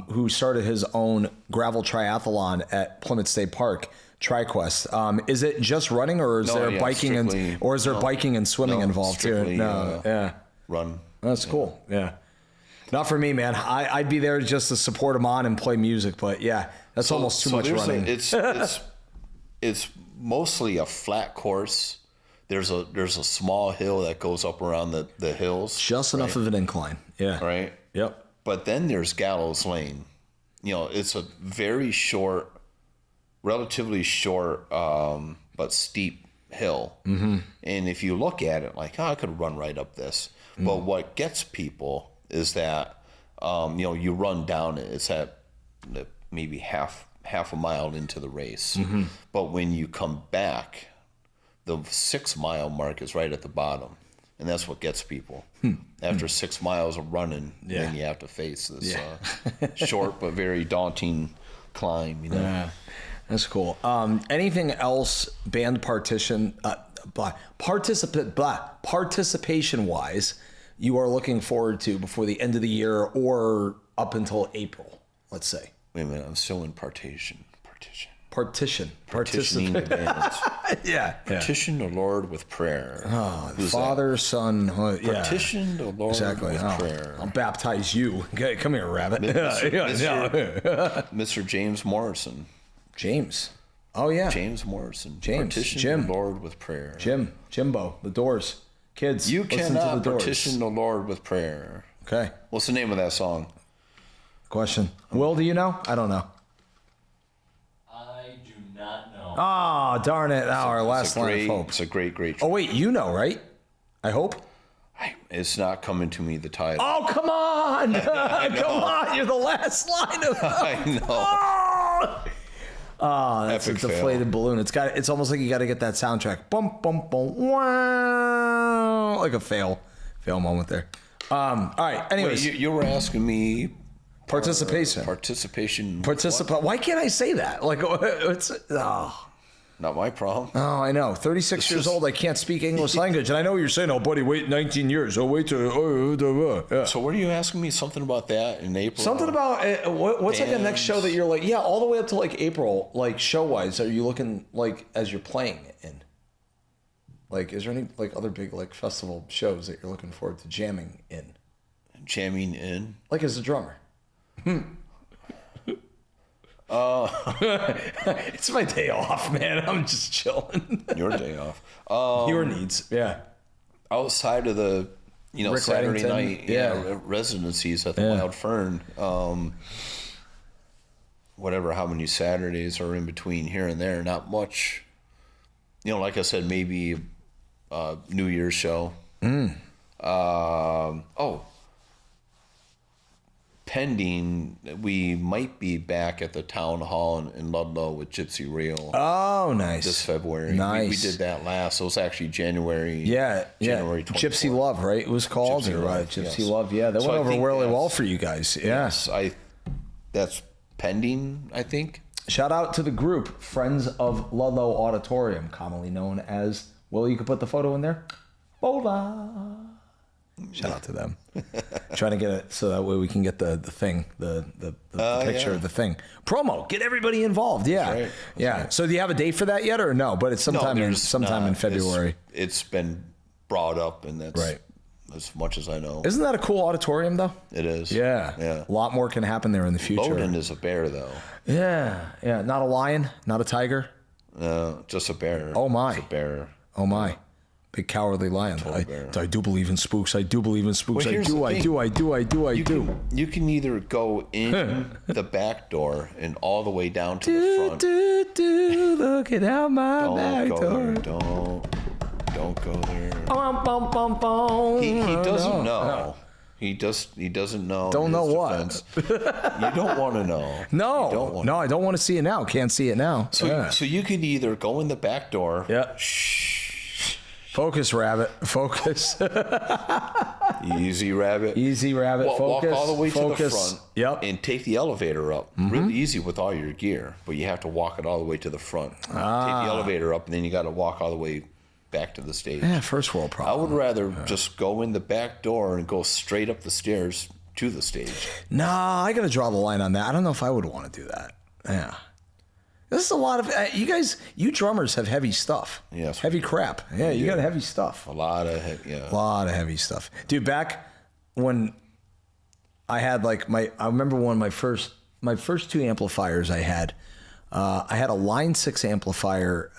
who started his own gravel triathlon at Plymouth State Park, TriQuest. Is it just running, or is there biking biking and swimming involved too? Run. That's cool. Yeah. Not for me, man. I'd be there just to support him on and play music, but yeah, that's almost too much running. It's mostly a flat course. There's a small hill that goes up around the hills. Just enough of an incline. Yeah. Right? Yep. But then there's Gallows Lane. It's a very short, relatively short, but steep hill. Mm-hmm. And if you look at it like, I could run right up this. Mm. But what gets people is that, you run down it. It's at maybe half a mile into the race. Mm-hmm. But when you come back, the 6 mile mark is right at the bottom. And that's what gets people. After 6 miles of running, then you have to face this short but very daunting climb. Yeah, that's cool. Anything else band participation wise you are looking forward to before the end of the year or up until April, let's say? Wait a minute, I'm still in partition. Partitioning the bands. Yeah. Petition the Lord with prayer. Oh, Who's Father, that? Son. Yeah. Petition the Lord Exactly. with prayer. I'll baptize you. Okay, come here, Rabbit. Mr. James Morrison. James. Oh, yeah. James Morrison. James. Petition Jim. the Lord with prayer. Jimbo. The Doors. Kids. You listen cannot to the Doors. petition the Lord with prayer. Okay. What's the name of that song? Question. Will, do you know? I don't know. I do not know. Oh, darn it. Our last line of hope. It's a great. Oh, wait. You know, right? I hope. It's not coming to me, the title. Oh, come on. Come on. You're the last line of hope. I know. Oh, that's Epic a deflated balloon. It's almost like you got to get that soundtrack. Bum, bum, bum, wow. Like a fail moment there. All right. Anyways. Wait, you were asking me Participation. Why can't I say that? Like, it's Not my problem. Oh, I know. 36 years old. I can't speak English language, and I know what you're saying. Oh, buddy, wait 19 years. Oh, wait till. Yeah. So, what are you asking me? Something about that in April? Something about what's like the next show that you're like, yeah, all the way up to like April, like show wise. Are you looking like as you're playing in? Like, is there any like other big like festival shows that you're looking forward to jamming in? Jamming in? Like as a drummer. It's my day off, man. I'm just chilling. Your day off. Your needs, yeah. Outside of the, Rick Saturday Reddington, night, residencies at the Wild Fern. Whatever, how many Saturdays are in between here and there? Not much. Like I said, maybe a New Year's show. Pending, we might be back at the town hall in Ludlow with Gypsy Reel. Oh, nice. This February. Nice. We did that last. So it was actually January. January 24th. Gypsy Love, right? It was called. Gypsy Love, Gypsy yes. Love. Yeah, that So went I over think really that's- well for you guys. Yeah. Yes, that's pending, I think. Shout out to the group Friends of Ludlow Auditorium, commonly known as. Well, you could put the photo in there. Bola. Shout out to them. Trying to get it so that way we can get the thing, the picture of the thing. Promo. Get everybody involved. Yeah. That's right. Yeah. So do you have a date for that yet or no? But it's sometime in February. It's been brought up, and that's right. As much as I know. Isn't that a cool auditorium though? It is. Yeah. Yeah. A lot more can happen there in the future. Bowden is a bear, though. Yeah. Yeah. Not a lion, not a tiger. Just a bear. Oh my. It's a bear. Oh my. Big cowardly lion. I do believe in spooks. I do believe in spooks. Well, I do. You can either go in the back door and all the way down to the front. Looking out my back door. Don't go there. Bum, bum, bum, bum. He doesn't know. He doesn't know. Don't know what? You don't want to know. No. I don't want to see it now. Can't see it now. So you could either go in the back door. Yeah. Focus, Rabbit. Focus. Easy, Rabbit. Easy, Rabbit. Focus. Walk all the way to the front. Yep. And take the elevator up. Really easy with all your gear, but you have to walk it all the way to the front. Take the elevator up, and then you got to walk all the way back to the stage. Yeah, first world problem. I would rather just go in the back door and go straight up the stairs to the stage. Nah, I got to draw the line on that. I don't know if I would want to do that. Yeah. This is a lot of you drummers have heavy stuff. Yes. Heavy crap. Yeah, you got heavy stuff. A lot of heavy stuff. Dude, back when I had I remember one of my first two amplifiers I had a Line 6 amplifier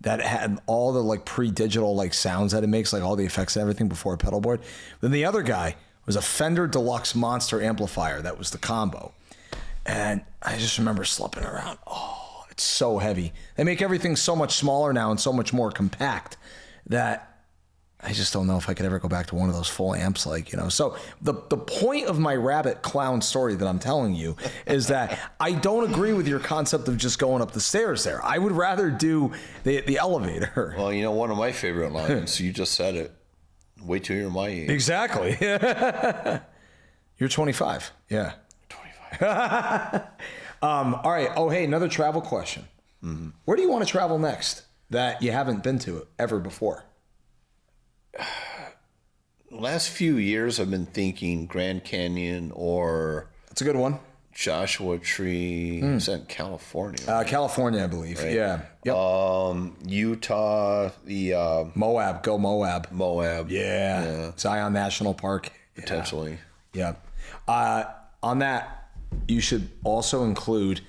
that had all the pre-digital sounds that it makes, all the effects and everything before a pedal board. Then the other guy was a Fender Deluxe Monster amplifier that was the combo. And I just remember slipping around. Oh, it's so heavy. They make everything so much smaller now and so much more compact that I just don't know if I could ever go back to one of those full amps, So the point of my rabbit clown story that I'm telling you is that I don't agree with your concept of just going up the stairs there. I would rather do the elevator. Well, one of my favorite lines, you just said it. Wait till you're my age. Exactly. You're 25. Yeah. 25. All right. Oh, hey, another travel question. Mm-hmm. Where do you want to travel next that you haven't been to ever before? The last few years, I've been thinking Grand Canyon or... That's a good one. Joshua Tree. Is that in California? Right? California, I believe. Right. Yeah. Yep. Utah, the Moab, go Moab. Moab. Yeah. Zion National Park. Potentially. Yeah. On that, you should also include,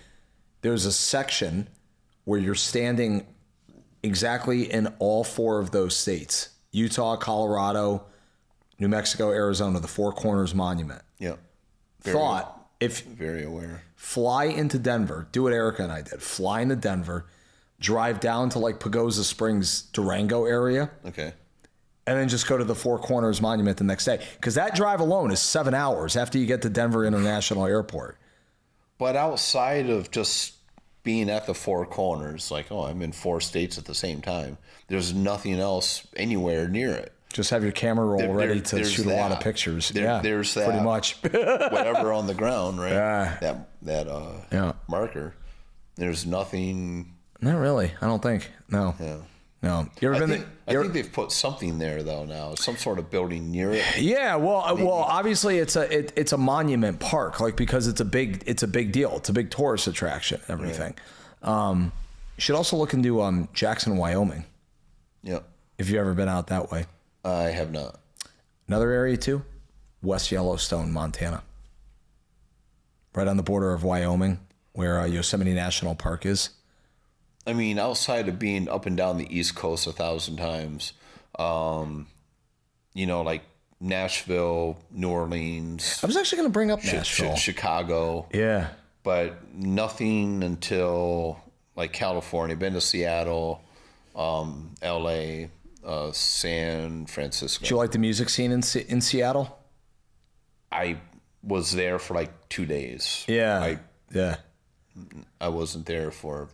there's a section where you're standing exactly in all 4 of those states: Utah, Colorado, New Mexico, Arizona, the Four Corners Monument. Yeah. Very aware. Fly into Denver, do what Erica and I did. Fly into Denver, drive down to like Pagosa Springs, Durango area. Okay. And then just go to the Four Corners Monument the next day. Because that drive alone is 7 hours after you get to Denver International Airport. But outside of just being at the Four Corners, like, oh, I'm in 4 states at the same time, there's nothing else anywhere near it. Just have your camera roll ready to shoot a lot of pictures. There's that. Pretty much. Whatever on the ground, right? Yeah. That marker. There's nothing. Not really. I don't think. No. Yeah. No. You ever I think they've put something there though now. Some sort of building near it. Yeah. Well, obviously it's a monument park, like, because it's a big deal. It's a big tourist attraction and everything. Yeah. You should also look into Jackson, Wyoming. Yeah. If you've ever been out that way. I have not. Another area too, West Yellowstone, Montana. Right on the border of Wyoming, where Yosemite National Park is. I mean, outside of being up and down the East Coast 1,000 times, like Nashville, New Orleans. I was actually going to bring up Nashville. Chicago. Yeah. But nothing until like California. Been to Seattle, LA, San Francisco. Did you like the music scene in Seattle? I was there for like 2 days. Yeah. I wasn't there for.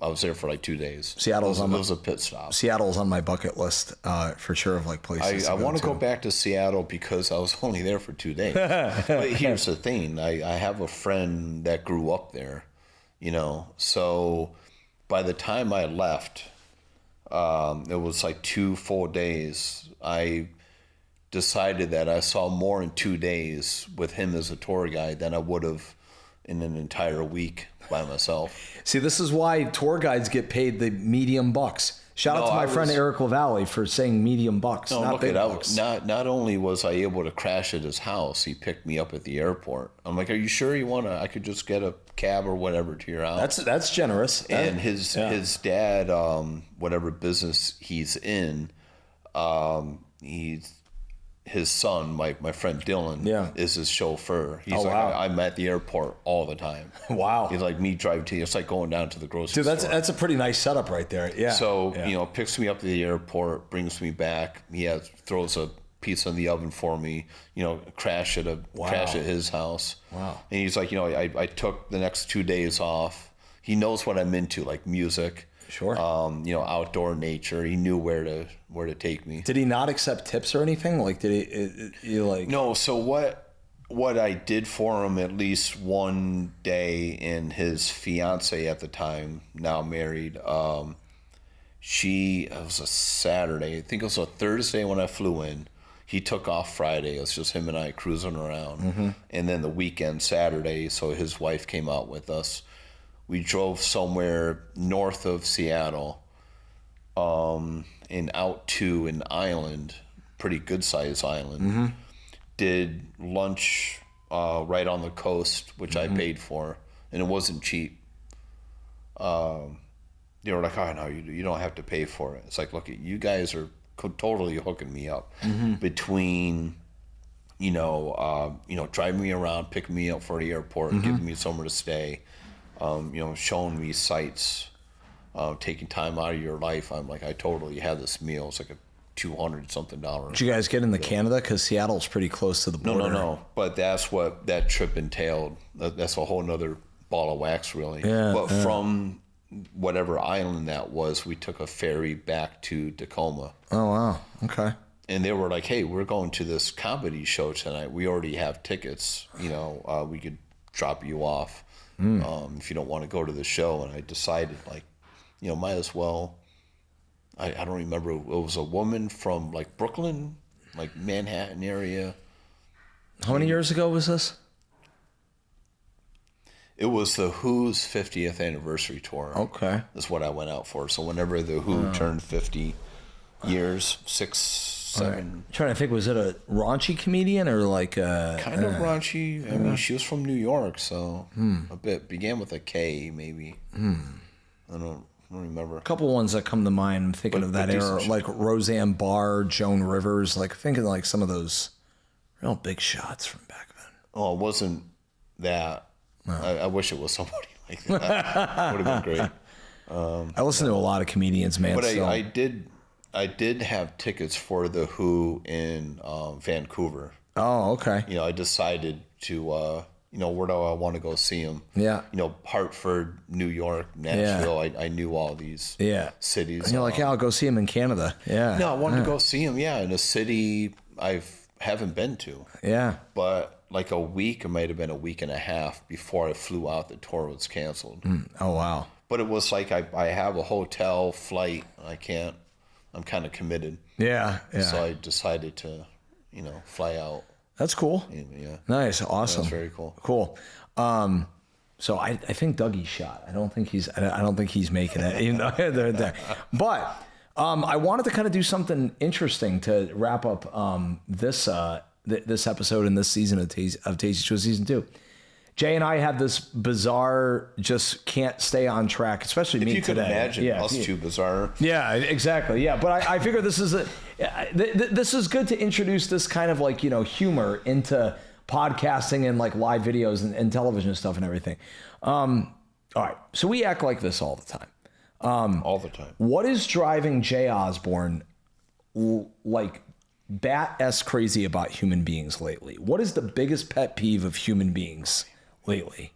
I was there for like 2 days. It was a pit stop. Seattle's on my bucket list for sure of like places. I want to go back to Seattle because I was only there for 2 days. But here's the thing: I have a friend that grew up there, So by the time I left, it was like 2 full days. I decided that I saw more in 2 days with him as a tour guide than I would have in an entire week by myself. See, this is why tour guides get paid the medium bucks. Shout out to my friend Eric LaValle for saying medium bucks, not big bucks. Not only was I able to crash at his house, he picked me up at the airport. I'm like, are you sure you want to? I could just get a cab or whatever to your house. That's generous. And his dad, whatever business he's in, his son, my friend Dylan, is his chauffeur. He's I'm at the airport all the time. Wow. He's like me driving to you. It's like going down to the grocery store. Dude, that's a pretty nice setup right there. Yeah. So, picks me up to the airport, brings me back. He throws a pizza in the oven for me, crash at his house. Wow. And he's like, I took the next 2 days off. He knows what I'm into, like music. Sure. Outdoor nature. He knew where to take me. Did he not accept tips or anything? Like, did he like? No. So what I did for him at least one day, and his fiance at the time, now married, it was a Saturday. I think it was a Thursday when I flew in. He took off Friday. It was just him and I cruising around. Mm-hmm. And then the weekend, Saturday, so his wife came out with us. We drove somewhere north of Seattle, and out to an island, pretty good sized island. Mm-hmm. Did lunch right on the coast, which I paid for, and it wasn't cheap. They were like, "Oh no, you don't have to pay for it." It's like, look, you guys are totally hooking me up between, driving me around, picking me up for the airport, and giving me somewhere to stay. Showing me sights, taking time out of your life. I'm like, I totally had this meal. It's like a $200-something. Did you guys get into Canada? Because Seattle's pretty close to the border. No. But that's what that trip entailed. That's a whole nother ball of wax, really. Yeah, but from whatever island that was, we took a ferry back to Tacoma. Oh, wow. Okay. And they were like, hey, we're going to this comedy show tonight. We already have tickets. We could drop you off. If you don't want to go to the show. And I decided, might as well. I don't remember. It was a woman from like Brooklyn, like Manhattan area. How many years ago was this? It was the Who's 50th anniversary tour. Okay. That's what I went out for. So whenever the Who turned 50 years, 6, 7. Right. Trying to think, was it a raunchy comedian or like a... Kind of raunchy. I mean, she was from New York, so a bit. Began with a K, maybe. I don't remember. A couple ones that come to mind. I'm thinking of that era, like Roseanne Barr, Joan Rivers, like thinking like some of those real big shots from back then. Oh, it wasn't that. No. I wish it was somebody like that. Would have been great. I listen to a lot of comedians, man. But I did have tickets for the Who in Vancouver. Oh, okay. You know, I decided to, where do I want to go see them? Yeah. You know, Hartford, New York, Nashville. Yeah. I knew all these cities. And you're like, I'll go see them in Canada. Yeah. No, I wanted to go see them, in a city I haven't been to. Yeah. But like a week, it might have been a week and a half before I flew out, the tour was canceled. Oh, wow. But it was like I have a hotel, flight, I'm kind of committed. Yeah. So I decided to, fly out. That's cool. Yeah. Nice. Awesome. That's very cool. Cool. So I think Dougie's shot. I don't think he's making it. Even though they're there. But I wanted to kind of do something interesting to wrap up this episode in this season of Tasty Show Season 2. Jay and I have this bizarre, just can't stay on track, especially me today. If you could imagine us two bizarre. Yeah, exactly. Yeah, but I figure this is good to introduce this kind of like, humor into podcasting and like live videos and television stuff and everything. All right, so we act like this all the time. All the time. What is driving Jay Osborn like bat-esque crazy about human beings lately? What is the biggest pet peeve of human beings lately?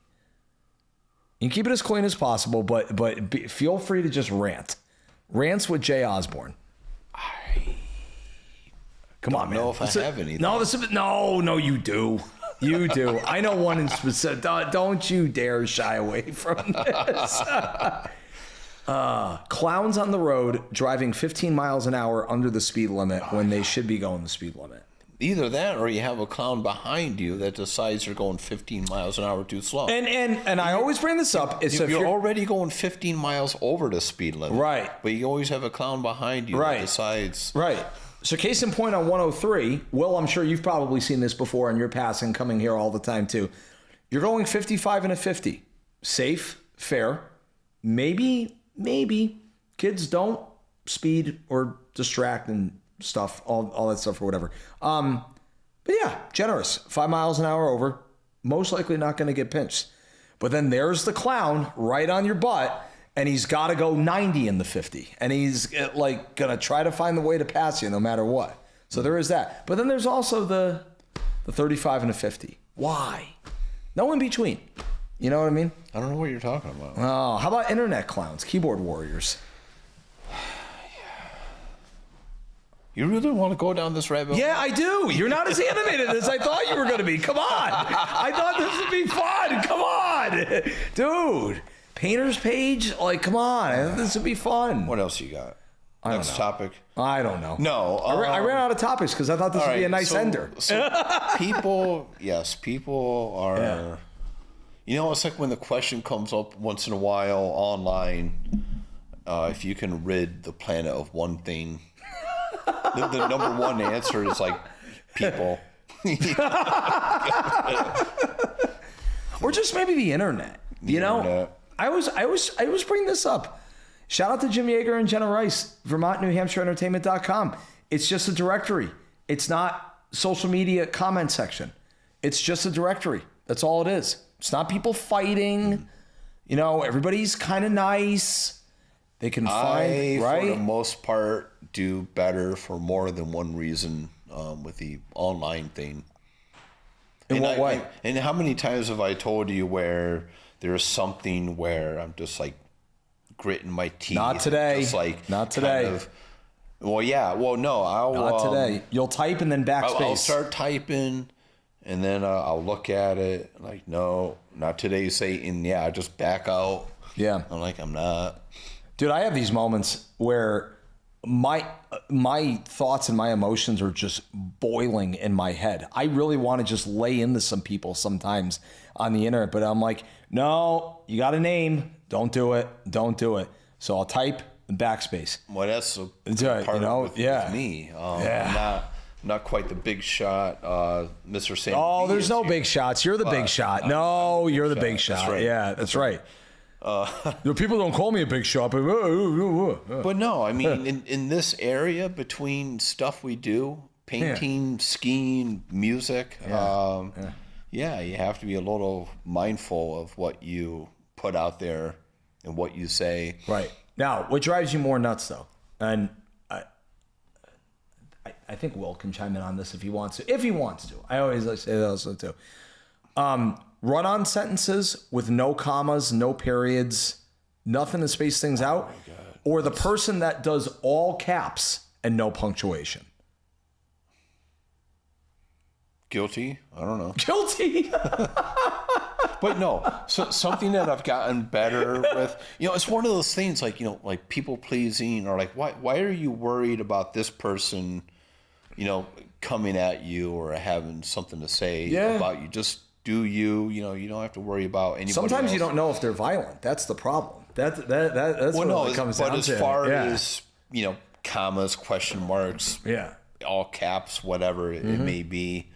You can keep it as clean as possible, but feel free to just rant. Rants with Jay Osborn. Come on, man. I don't know if I have anything. No, you do. You do. I know one in specific. Don't you dare shy away from this. Clowns on the road driving 15 miles an hour under the speed limit when they should be going the speed limit. Either that or you have a clown behind you that decides you're going 15 miles an hour too slow. And I always bring this up. You're already going 15 miles over the speed limit. Right. But you always have a clown behind you that decides. Right. So case in point on 103, Will, I'm sure you've probably seen this before in your passing, coming here all the time too. You're going 55 and a 50. Safe, fair. Maybe kids don't speed or distract and stuff, all that stuff or whatever. But yeah, generous. 5 miles an hour over. Most likely not going to get pinched. But then there's the clown right on your butt, and he's got to go 90 in the 50. And he's like going to try to find the way to pass you no matter what. So there is that. But then there's also the 35 and a 50. Why? No in between. You know what I mean? I don't know what you're talking about. Oh, how about internet clowns, keyboard warriors? You really want to go down this rabbit hole? Yeah, I do. You're not as animated as I thought you were going to be. Come on. I thought this would be fun. Come on. Dude, painter's page? Like, come on. I thought this would be fun. What else you got? Next topic? I don't know. No. I ran out of topics because I thought this would be a nice ender. So people are... Yeah. It's like when the question comes up once in a while online, if you can rid the planet of one thing, the number one answer is like people. Or just maybe the internet. Internet. I always bring this up. Shout out to Jim Yeager and Jenna Rice, VermontNewHampshireEntertainment.com. It's just a directory. It's not social media comment section. It's just a directory. That's all it is. It's not people fighting. Everybody's kind of nice. They can find, right? For the most part, do better for more than one reason with the online thing. In what way? And how many times have I told you where there's something where I'm just like gritting my teeth? Not today. Just like not today. No. Not today. You'll type and then backspace. I'll start typing. And then I'll look at it like, no, not today, Satan. Yeah, I just back out. Yeah. I'm like, I'm not. Dude, I have these moments where my thoughts and my emotions are just boiling in my head. I really want to just lay into some people sometimes on the internet, but I'm like, no, you got a name. Don't do it. Don't do it. So I'll type and backspace. Well, that's a Right, part you know, with yeah. me. Yeah. Not quite the big shot, Mr. Sammy. Oh, there's no here. big shots. You're the big shot. No, you're the big shot. That's right. Yeah, that's right. People don't call me a big shot, but But no, I mean, in this area between stuff we do, painting, skiing, music, yeah, you have to be a little mindful of what you put out there and what you say. Right. Now, what drives you more nuts, though, and I think Will can chime in on this if he wants to. If he wants to. I always like to say that also, too. Run-on sentences with no commas, no periods, nothing to space things out, or the person that does all caps and no punctuation. Guilty? I don't know. Guilty. But no, so something that I've gotten better with, it's one of those things like, like people pleasing, or like, why are you worried about this person, coming at you or having something to say about you? Just do you, you don't have to worry about anybody Sometimes else. you don't know if they're violent. That's the problem. That's what it comes down to. But as far as, commas, question marks, all caps, whatever it may be,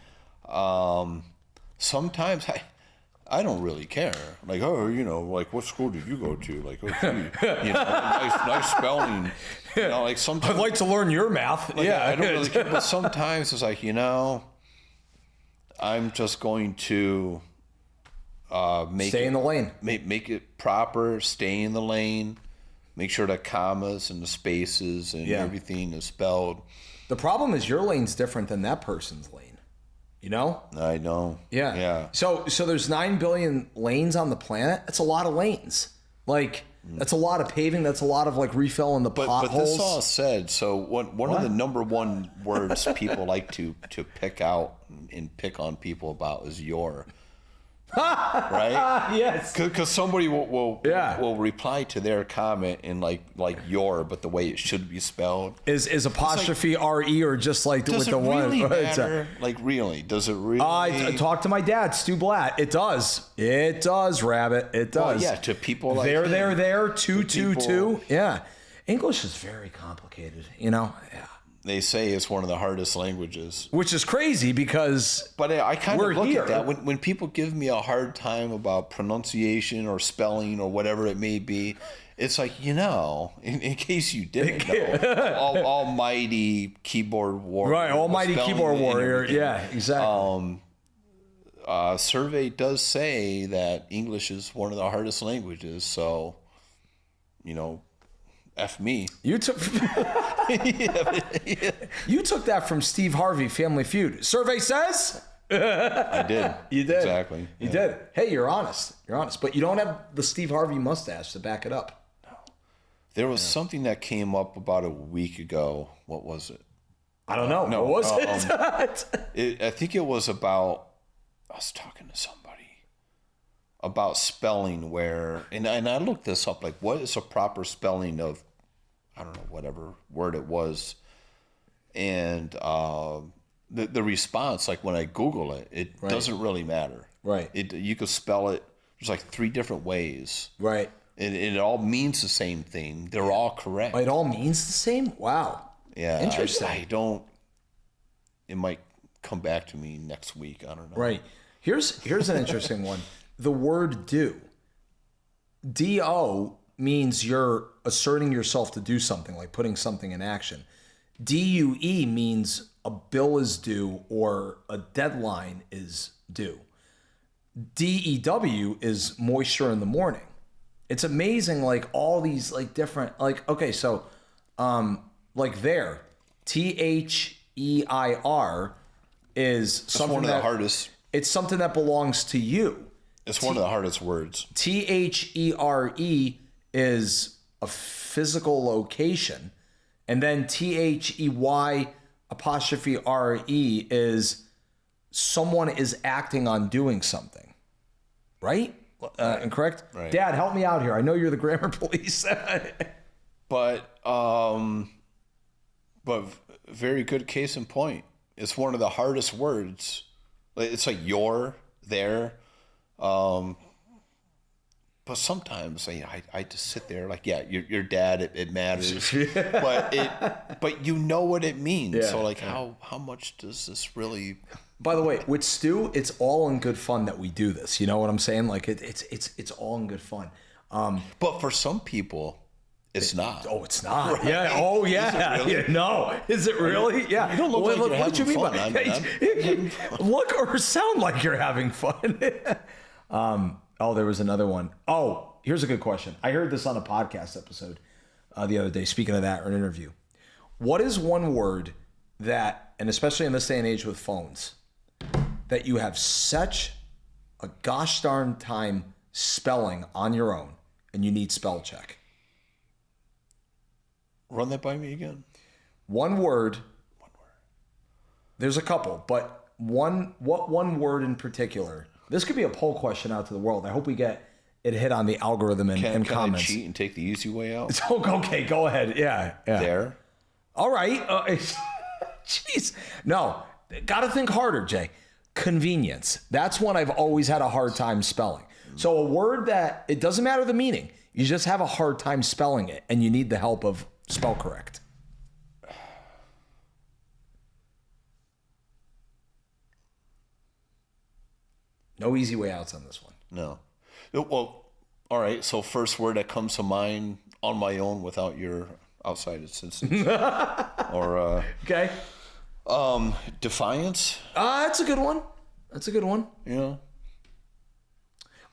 sometimes I don't really care. Like, like what school did you go to? Like, oh, gee, nice spelling. Like sometimes I'd like to learn your math. I don't really care. But sometimes it's like, I'm just going to Stay in the lane. Make it proper. Stay in the lane. Make sure the commas and the spaces and everything is spelled. The problem is your lane's different than that person's lane. I know. Yeah. So there's 9 billion lanes on the planet. That's a lot of lanes. Like, that's a lot of paving. That's a lot of like refilling the potholes. But this all said, so one of the number one words people like to pick out and pick on people about is your. Right? Yes. Because somebody will reply to their comment in like your, but the way it should be spelled. Is apostrophe RE or just like with the one? Does it really matter? Like, really? Does it really? I talk to my dad, Stu Blatt. It does. It does, Rabbit. It does. Well, yeah, to people like there, 222. Yeah. English is very complicated, Yeah. They say it's one of the hardest languages. Which is crazy because But I kind of look here. at that. When people give me a hard time about pronunciation or spelling or whatever it may be, it's like, in case you didn't know, almighty keyboard warrior. Right, almighty keyboard warrior. Yeah, exactly. Survey does say that English is one of the hardest languages. So, F me. You took You took that from Steve Harvey, Family Feud. Survey says? I did. You did. Exactly. You did. Hey, you're honest. You're honest. But you don't have the Steve Harvey mustache to back it up. No. There was something that came up about a week ago. What was it? I don't know. No, what was it? I think it was about, I was talking to somebody about spelling and I looked this up, like what is a proper spelling of, I don't know, whatever word it was. And the response, like when I Google it, it doesn't really matter. Right. You could spell it, there's like 3 different ways. Right. And it all means the same thing. They're all correct. It all means the same? Wow. Yeah. Interesting. I don't, it might come back to me next week. I don't know. Right. Here's an interesting one. The word do. D-O means you're asserting yourself to do something, like putting something in action. D-U-E means a bill is due or a deadline is due. D-E-W is moisture in the morning. It's amazing, like all these like different, like, okay, so like there, T-H-E-I-R is something one of the hardest. It's something that belongs to you. It's one of the hardest words. T-H-E-R-E is a physical location. And then T-H-E-Y apostrophe R-E is someone is acting on doing something. Right? Incorrect? Right. Dad, help me out here. I know you're the grammar police. But But very good case in point. It's one of the hardest words. It's like you're there. But sometimes I just sit there like, yeah, your dad, it matters. but you know what it means. Yeah. So like how much does this really... By the way, with Stu, it's all in good fun that we do this. You know what I'm saying? Like it's all in good fun. But for some people, it's not. Oh, it's not. Right? Yeah. Oh, yeah. Is it really? Yeah. No. Is it really? Yeah. You don't look like you're what you having mean fun. by look or sound like you're having fun? There was another one. Oh, here's a good question. I heard this on a podcast episode the other day. Speaking of that, or an interview. What is one word that, and especially in this day and age with phones, that you have such a gosh darn time spelling on your own and you need spell check? Run that by me again. One word. There's a couple, but what one word in particular? This could be a poll question out to the world. I hope we get it hit on the algorithm and comments. Can I cheat and take the easy way out? Okay, go ahead. Yeah. There. All right. Jeez. No, got to think harder, Jay. Convenience. That's one I've always had a hard time spelling. So a word that, it doesn't matter the meaning. You just have a hard time spelling it, and you need the help of spell correct. No easy way outs on this one. No. Well, all right. So first word that comes to mind on my own without your outside assistance. Or Okay. Defiance. That's a good one. That's a good one. Yeah.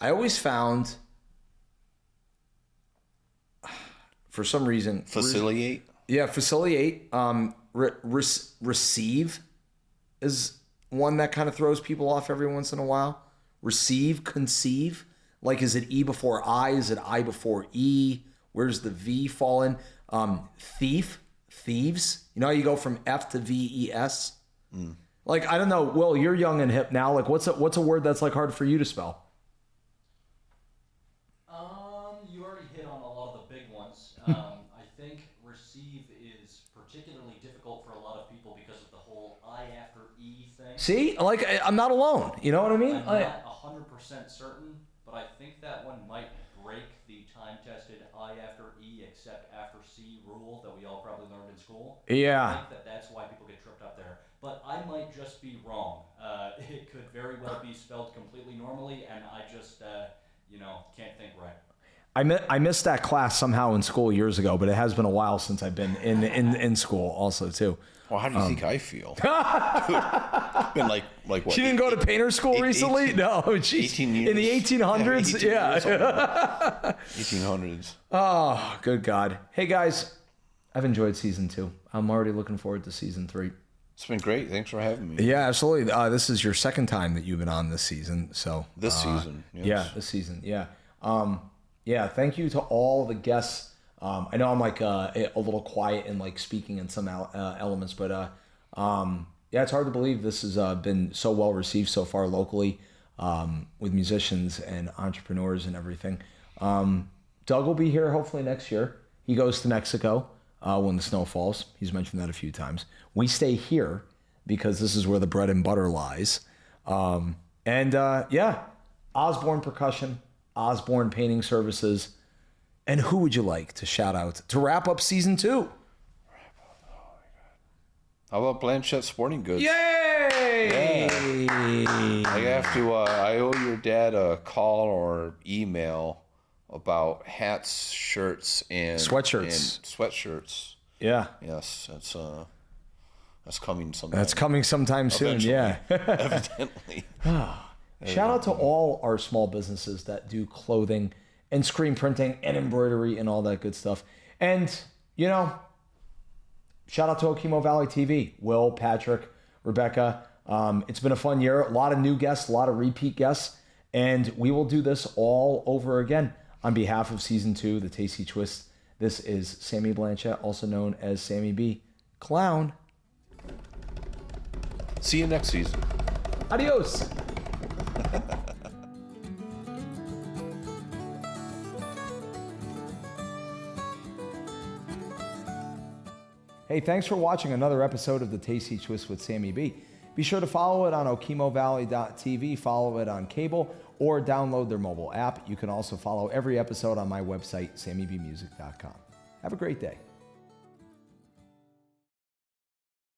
I always found, for some reason, Facilitate. Facilitate. Receive is one that kind of throws people off every once in a while. Receive, conceive. Like, is it E before I? Is it I before E? Where's the V fall in? Thief, thieves. You know how you go from F to VES? Like, I don't know. Will, you're young and hip now. Like, what's a word that's like hard for you to spell? You already hit on a lot of the big ones. I think receive is particularly difficult for a lot of people because of the whole I after E thing. See, like, I'm not alone. You know what I mean? I'm not 100% certain, but I think that one might break the time-tested I after E except after C rule that we all probably learned in school. Yeah. I think that's why people get tripped up there. But I might just be wrong. It could very well be spelled completely normally, and I just, can't think right. I missed that class somehow in school years ago, but it has been a while since I've been in school also too. Well, how do you think I feel? Dude, been like what? She didn't go to painter school recently? 18, No, geez. 18 years. In the 1800s? Yeah, 18 Yeah. 1800s. Oh, good God. Hey, guys, I've enjoyed season 2. I'm already looking forward to season 3. It's been great. Thanks for having me. Yeah, absolutely. This is your second time that you've been on this season. So This season. Yes. Yeah, this season. Yeah. Thank you to all the guests. I know I'm like a little quiet in like speaking in some elements, but it's hard to believe this has been so well received so far locally with musicians and entrepreneurs and everything. Doug will be here hopefully next year. He goes to Mexico when the snow falls. He's mentioned that a few times. We stay here because this is where the bread and butter lies. Osborn Percussion, Osborn Painting Services. And who would you like to shout out to wrap up season 2? How about Blanchette Sporting Goods? Yay! I owe your dad a call or email about hats, shirts, and sweatshirts. Yeah. Yes, that's coming sometime. That's coming sometime soon, Eventually. yeah. Evidently. Shout out to all our small businesses that do clothing and screen printing and embroidery and all that good stuff. And, shout out to Okemo Valley TV, Will, Patrick, Rebecca. It's been a fun year. A lot of new guests, a lot of repeat guests. And we will do this all over again. On behalf of Season 2, The Tasty Twist, this is Sammy Blanchette, also known as Sammy B. Clown. See you next season. Adios. Hey, thanks for watching another episode of the Tasty Twist with Sammy B. Be sure to follow it on okimovalley.tv, follow it on cable, or download their mobile app. You can also follow every episode on my website, sammybmusic.com. Have a great day.